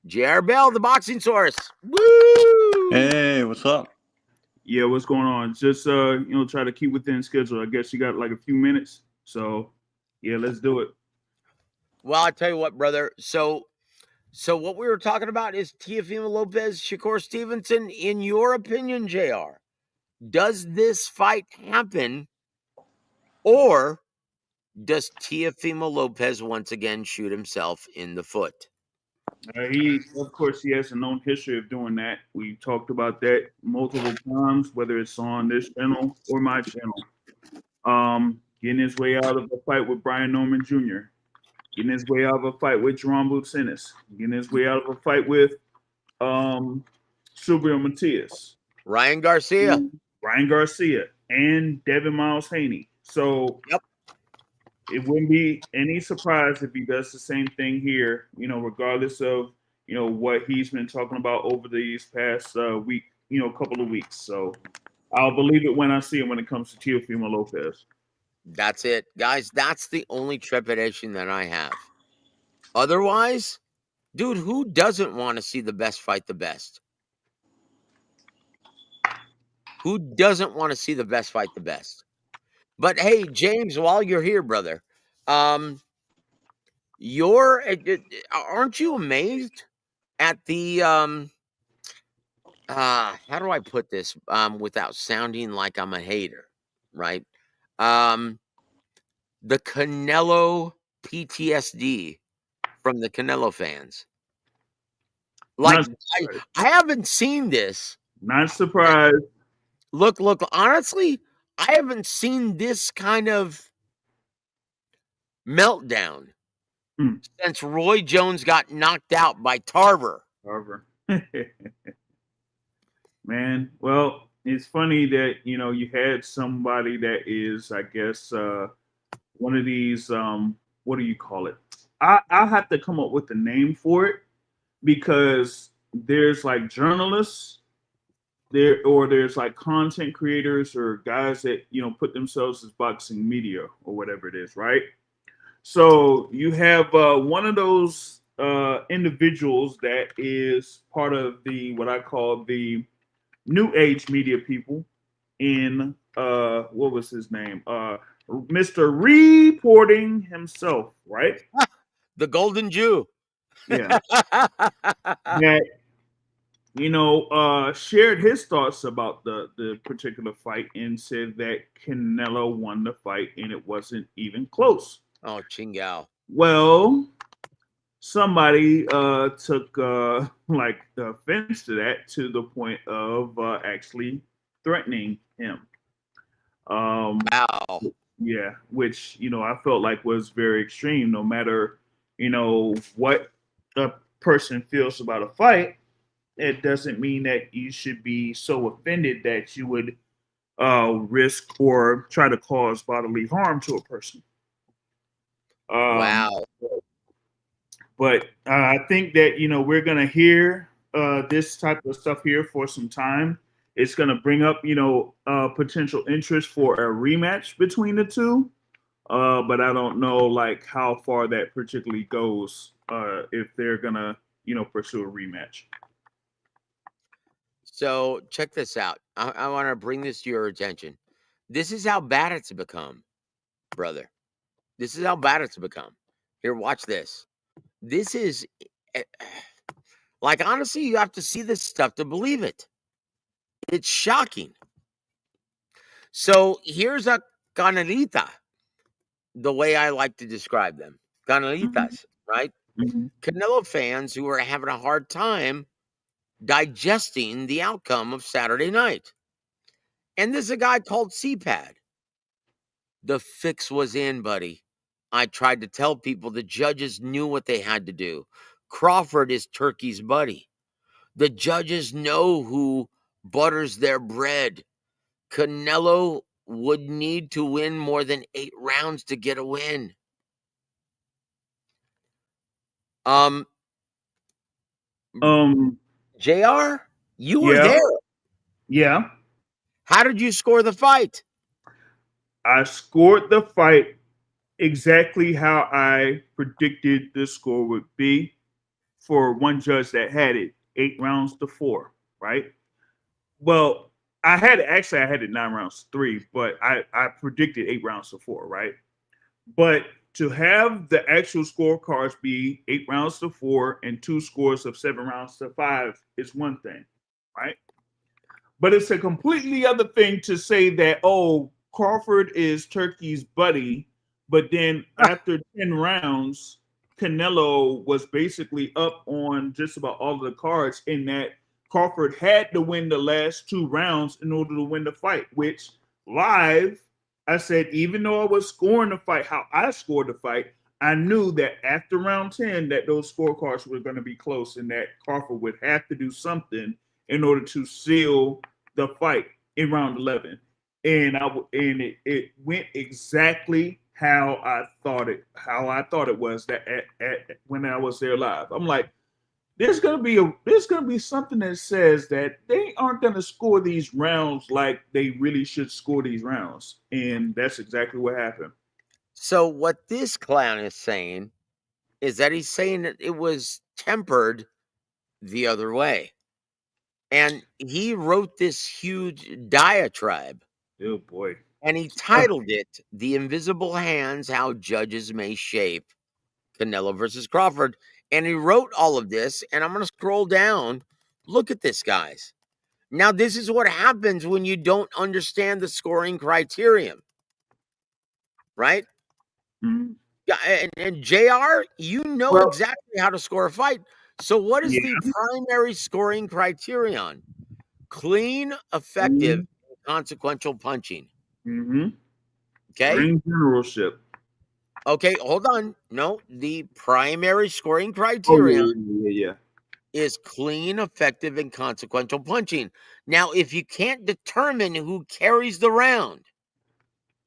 J.R. Bell, the Boxing Source. Woo! Hey, what's up? Yeah, what's going on? Just try to keep within schedule. I guess you got like a few minutes. So yeah, let's do it. Well, I tell you what, brother. So what we were talking about is Teofimo Lopez, Shakur Stevenson. In your opinion, JR, Does this fight happen, or does Teofimo Lopez once again shoot himself in the foot? Of course, he has a known history of doing that. We talked about that multiple times, whether it's on this channel or my channel. Getting his way out of a fight with Brian Norman Jr., getting his way out of a fight with Jerome Butsinis, getting his way out of a fight with Subriel Matias, Ryan Garcia, and Devin Miles Haney. So it wouldn't be any surprise if he does the same thing here, regardless of, what he's been talking about over these past week, couple of weeks. So I'll believe it when I see it when it comes to Teofimo Lopez. That's it, guys. That's the only trepidation that I have. Otherwise, dude, who doesn't want to see the best fight the best? Who doesn't want to see the best fight the best? But hey, James, while you're here, brother, aren't you amazed at the how do I put this without sounding like I'm a hater, right? The Canelo PTSD from the Canelo fans. Like, I haven't seen this. Not surprised. Look, honestly, I haven't seen this kind of meltdown since Roy Jones got knocked out by Tarver. Man, well, it's funny that, you had somebody that is, I guess, one of these, what do you call it? I'll have to come up with a name for it, because there's like journalists there's like content creators or guys that, put themselves as boxing media or whatever it is, right? So you have one of those individuals that is part of what I call the new age media people in what was his name? Mr. Reporting himself, right? The Golden Jew. Yeah. That, shared his thoughts about the particular fight and said that Canelo won the fight and it wasn't even close. Oh, Chingao. Well, somebody took offense to that, to the point of actually threatening him. Wow. Yeah, which, I felt like was very extreme. No matter, what a person feels about a fight, it doesn't mean that you should be so offended that you would risk or try to cause bodily harm to a person. Wow. But I think that, we're going to hear this type of stuff here for some time. It's going to bring up, potential interest for a rematch between the two. But I don't know, like, how far that particularly goes if they're going to, pursue a rematch. So check this out. I want to bring this to your attention. This is how bad it's become, brother. This is how bad it's become. Here, watch this. This is, like, honestly, you have to see this stuff to believe it. It's shocking. So here's a canelita, the way I like to describe them. Canelitas, right? Canelo fans who are having a hard time digesting the outcome of Saturday night. And this is a guy called CPAD. The fix was in, buddy. I tried to tell people the judges knew what they had to do. Crawford is Turkey's buddy. The judges know who butters their bread. Canelo would need to win more than 8 rounds to get a win. JR, you were there. Yeah. How did you score the fight? I scored the fight exactly how I predicted the score would be for one judge that had it 8 rounds to 4, right? Well, I had it 9 rounds to 3, but I predicted 8 rounds to 4, right? But to have the actual scorecards be 8 rounds to 4 and 2 scores of 7 rounds to 5 is one thing, right? But it's a completely other thing to say that, oh, Crawford is Turkey's buddy, but then after 10 rounds, Canelo was basically up on just about all of the cards, in that Crawford had to win the last 2 rounds in order to win the fight, which live, I said, even though I was scoring the fight, how I scored the fight, I knew that after round 10 that those scorecards were going to be close and that Crawford would have to do something in order to seal the fight in round 11. And it went exactly how I thought it was that when I was there live. I'm like, there's gonna be something that says that they aren't gonna score these rounds like they really should score these rounds, and that's exactly what happened. So what this clown is saying is that he's saying that it was tempered the other way. And he wrote this huge diatribe. Oh boy. And he titled it The Invisible Hands: How Judges May Shape Canelo versus Crawford. And he wrote all of this, and I'm going to scroll down. Look at this, guys. Now, this is what happens when you don't understand the scoring criterion, right? Mm-hmm. Yeah, and JR, you know exactly how to score a fight. So what is the primary scoring criterion? Clean, effective, consequential punching. Mm-hmm. Okay. Ring generalship. Okay, hold on. No, the primary scoring criterion is clean, effective, and consequential punching. Now, if you can't determine who carries the round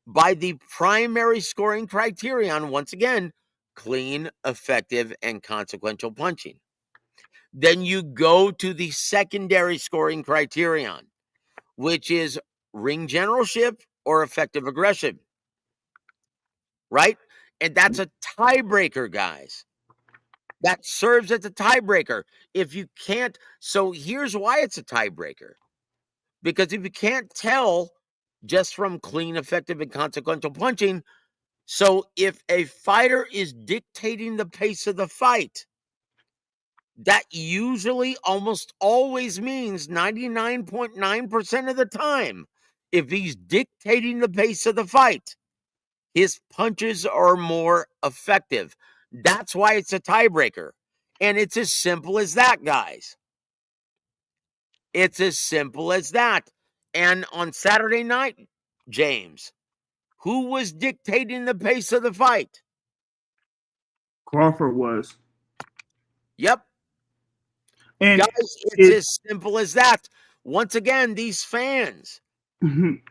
by the primary scoring criterion, once again, clean, effective, and consequential punching, then you go to the secondary scoring criterion, which is ring generalship or effective aggression, right? And that's a tiebreaker, guys. That serves as a tiebreaker. If you can't, so here's why it's a tiebreaker. Because if you can't tell just from clean, effective, and consequential punching, so if a fighter is dictating the pace of the fight, that usually almost always means 99.9% of the time, if he's dictating the pace of the fight, his punches are more effective. That's why it's a tiebreaker. And it's as simple as that, guys. It's as simple as that. And on Saturday night, James, who was dictating the pace of the fight? Crawford was. Yep. And guys, it's as simple as that. Once again, these fans,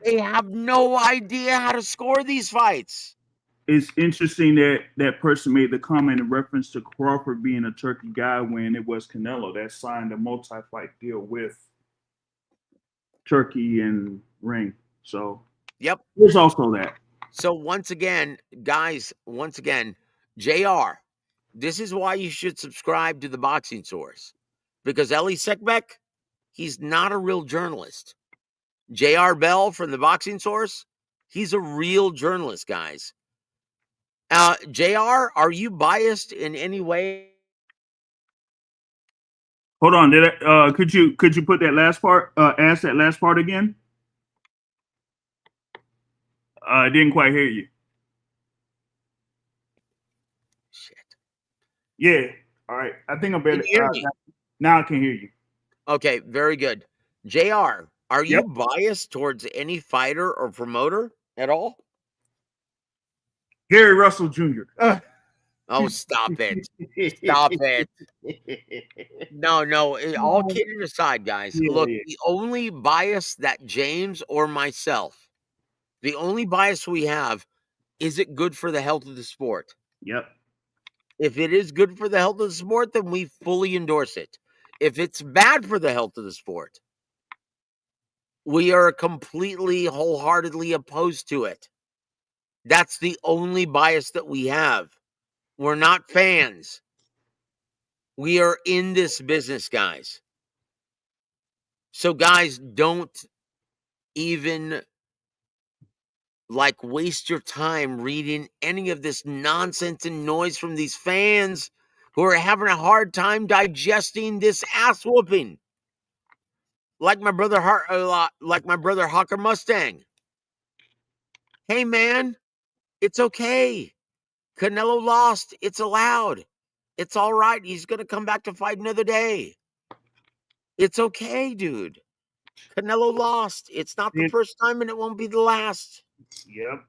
they have no idea how to score these fights. It's interesting that that person made the comment in reference to Crawford being a Turkey guy when it was Canelo that signed a multi-fight deal with Turkey and Ring. So, yep, there's also that. So once again, guys, JR, this is why you should subscribe to the Boxing Source, because Ellie Sekbeck, he's not a real journalist. JR Bell from the Boxing Source, he's a real journalist, guys. JR, are you biased in any way? Hold on, could you put that last part? Ask that last part again. I didn't quite hear you. Shit. Yeah. All right. I think I'm better. Can you hear me? Now I can hear you. Okay. Very good. JR, are you biased towards any fighter or promoter at all? Gary Russell Jr. Oh, stop it. Stop it. No, all kidding aside, guys. Look, the only bias that James or myself, the only bias we have, is it good for the health of the sport? Yep. If it is good for the health of the sport, then we fully endorse it. If it's bad for the health of the sport, we are completely, wholeheartedly opposed to it. That's the only bias that we have. We're not fans. We are in this business, guys. So, guys, don't even waste your time reading any of this nonsense and noise from these fans who are having a hard time digesting this ass whooping. like my brother Hawker Mustang. Hey man, it's okay. Canelo lost. It's allowed. It's all right. He's gonna come back to fight another day. It's okay, dude. Canelo lost. It's not the first time, and it won't be the last. Yep.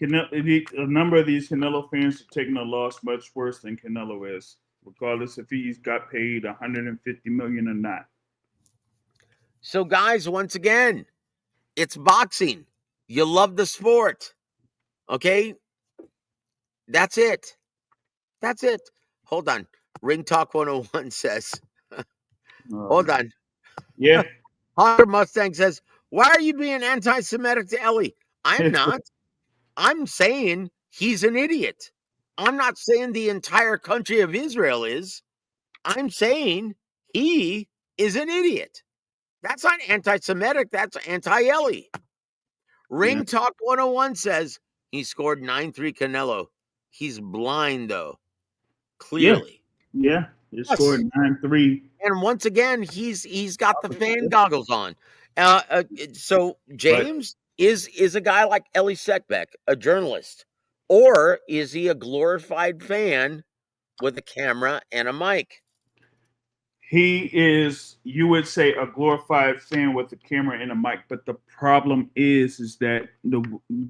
A number of these Canelo fans are taking a loss much worse than Canelo is, regardless if he's got paid $150 million or not. So, guys, once again, it's boxing. You love the sport. Okay? That's it. That's it. Hold on. Ring Talk 101 says, hold on. Yeah. Hunter Mustang says, why are you being anti-Semitic to Ellie? I'm not. I'm saying he's an idiot. I'm not saying the entire country of Israel is. I'm saying he is an idiot. That's not anti-Semitic. That's anti-Ellie. Ring Talk 101 says he scored 9-3 Canelo. He's blind, though. Clearly. Yeah. He scored 9-3. And once again, he's got the fan goggles on. So James is a guy like Ellie Seckbeck, a journalist, or is he a glorified fan with a camera and a mic? He is, you would say, a glorified fan with a camera and a mic. But the problem is that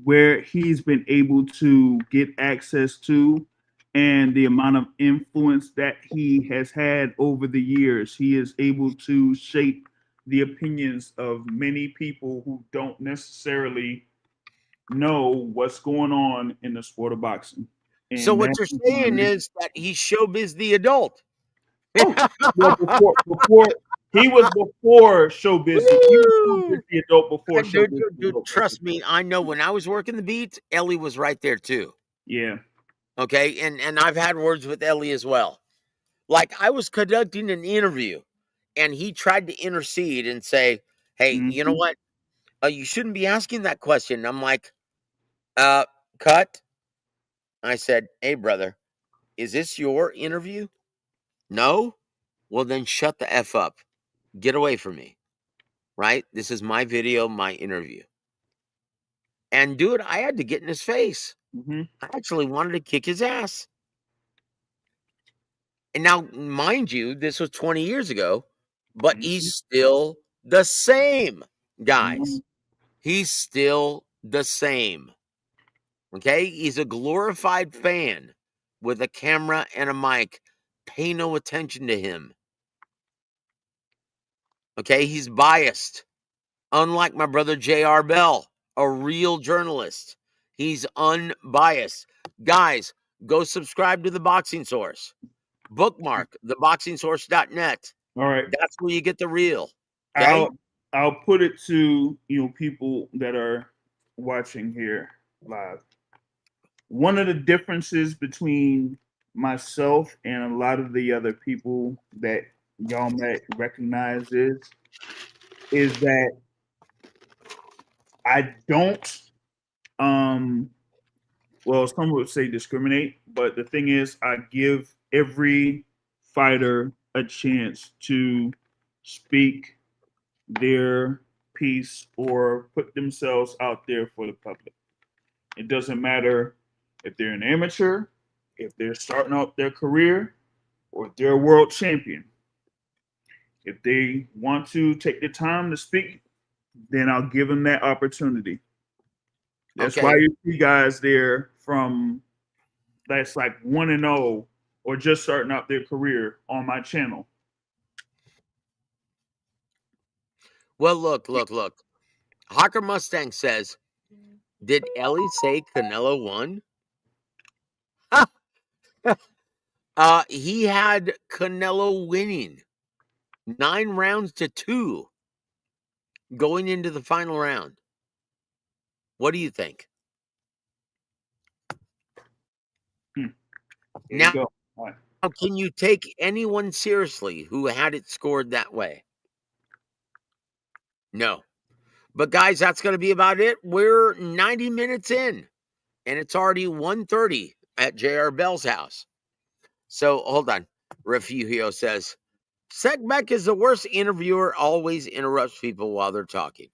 where he's been able to get access to and the amount of influence that he has had over the years, he is able to shape the opinions of many people who don't necessarily know what's going on in the sport of boxing. And so what you're saying is that he's showbiz the adult. Well, before he was before showbiz. He was showbiz the adult before showbiz. Dude, trust me, I know when I was working the beat, Ellie was right there too. Yeah. Okay, and I've had words with Ellie as well. Like I was conducting an interview, and he tried to intercede and say, "Hey, you know what? You shouldn't be asking that question." I'm like, cut. I said, "Hey, brother, is this your interview? No? Well, then shut the F up. Get away from me. Right? This is my video, my interview." And dude, I had to get in his face. I actually wanted to kick his ass. And now, mind you, this was 20 years ago, but he's still the same, guys. He's still the same. Okay? He's a glorified fan with a camera and a mic. Pay no attention to him. Okay? He's biased. Unlike my brother J.R. Bell, a real journalist. He's unbiased. Guys, go subscribe to The Boxing Source. Bookmark theboxingsource.net. All right. That's where you get the real. Okay? I'll put it to people that are watching here live. One of the differences between myself and a lot of the other people that y'all might recognize is that I don't well, some would say discriminate, but the thing is I give every fighter a chance to speak their piece or put themselves out there for the public. It doesn't matter if they're an amateur, if they're starting out their career, or if they're a world champion. If they want to take the time to speak, then I'll give them that opportunity. That's why you see guys there that's like 1-0 or just starting out their career on my channel. Well, look. Hawker Mustang says, did Ellie say Canelo won? He had Canelo winning 9-2 going into the final round. What do you think? Now, can you take anyone seriously who had it scored that way? No. But guys, that's going to be about it. We're 90 minutes in, and it's already 1:30 at J.R. Bell's house. So hold on. Refugio says, Sekbeck is the worst interviewer, always interrupts people while they're talking.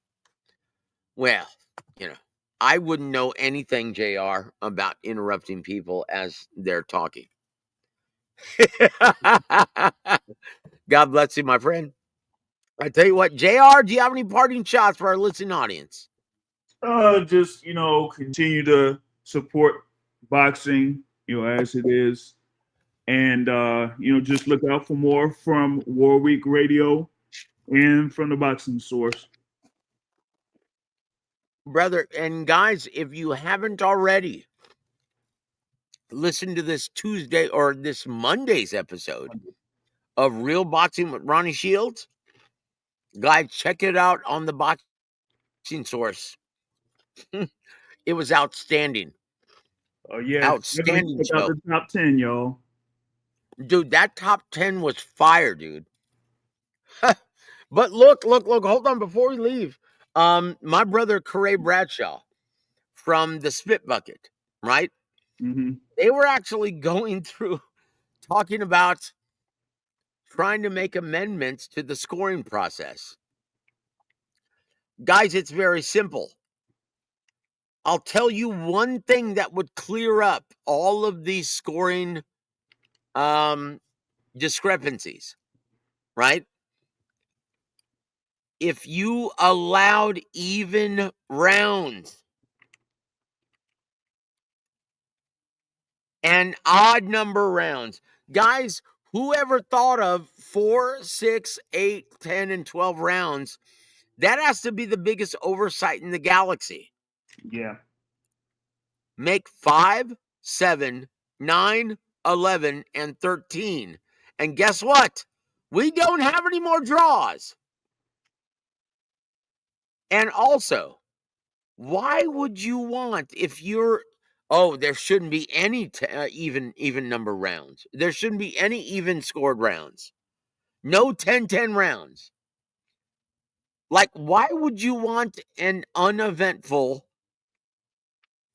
Well, I wouldn't know anything, JR, about interrupting people as they're talking. God bless you, my friend. I tell you what, JR, do you have any parting shots for our listening audience? Just continue to support boxing, as it is, and just look out for more from WaraWeek Radio and from the Boxing Source. Brother, and guys, if you haven't already, listen to this Tuesday or this Monday's episode of Real Boxing with Ronnie Shields. Guys, check it out on the Boxing Source. It was outstanding. Oh, yeah. Outstanding check out the top 10, y'all. Dude, that top 10 was fire, dude. But look, hold on before we leave. My brother, Corey Bradshaw from the Spit Bucket, right? Mm-hmm. They were actually going through talking about trying to make amendments to the scoring process. Guys, it's very simple. I'll tell you one thing that would clear up all of these scoring discrepancies, right? If you allowed even rounds and odd number rounds, guys, whoever thought of 4, 6, 8, 10, and 12 rounds, that has to be the biggest oversight in the galaxy. Yeah. Make 5, 7, 9, 11, and 13. And guess what? We don't have any more draws. And also, why would you want, if you're, there shouldn't be any even number rounds. There shouldn't be any even scored rounds. No 10-10 rounds. Like, why would you want an uneventful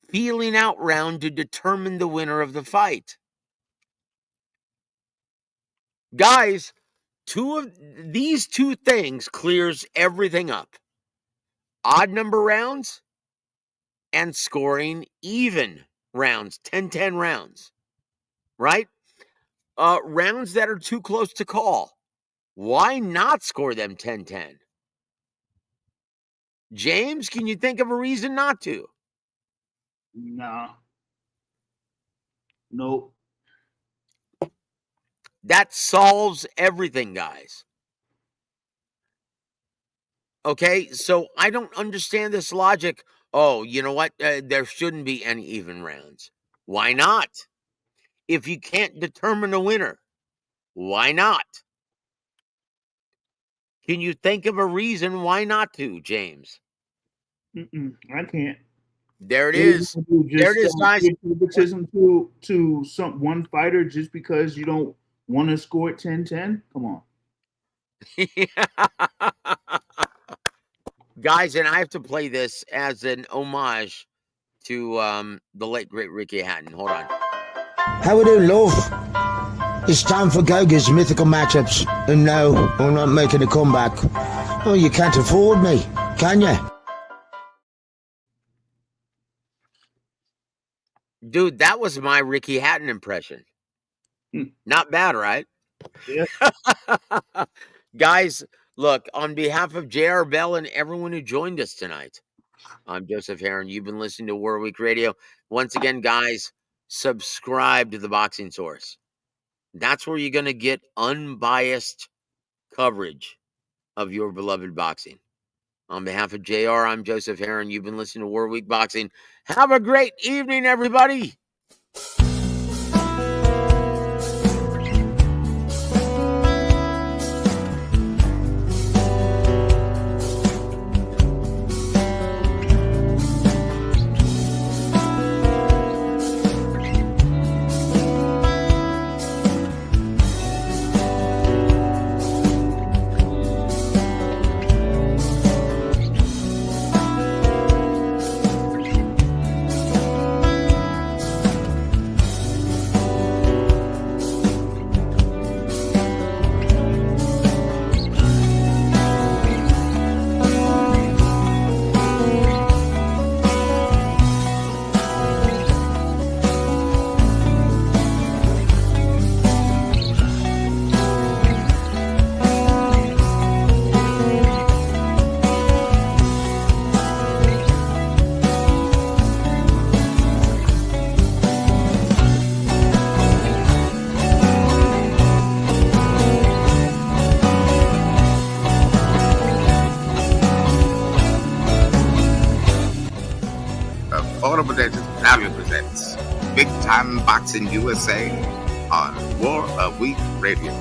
feeling out round to determine the winner of the fight? Guys, these two things clears everything up. Odd number rounds and scoring even rounds, 10-10 rounds, right? Rounds that are too close to call. Why not score them 10-10? James, can you think of a reason not to? Nah. Nope. That solves everything, guys. Okay, so I don't understand this logic. Oh, you know what? There shouldn't be any even rounds. Why not? If you can't determine a winner, why not? Can you think of a reason why not to, James? I can't. There it is. There it is, guys. Favoritism to one fighter just because you don't want to score it 10-10? Come on. Guys, and I have to play this as an homage to the late, great Ricky Hatton. Hold on. How we doing, love? It's time for Goga's mythical matchups. And no, I'm not making a comeback. Oh, you can't afford me, can you? Dude, that was my Ricky Hatton impression. Not bad, right? Yeah. Guys, look, on behalf of J.R. Bell and everyone who joined us tonight, I'm Joseph Heron. You've been listening to WaraWeek Radio. Once again, guys, subscribe to the Boxing Source. That's where you're going to get unbiased coverage of your beloved boxing. On behalf of JR, I'm Joseph Heron. You've been listening to WaraWeek Boxing. Have a great evening, everybody. Productions proudly presents Big Time Boxing USA on War of Week Radio.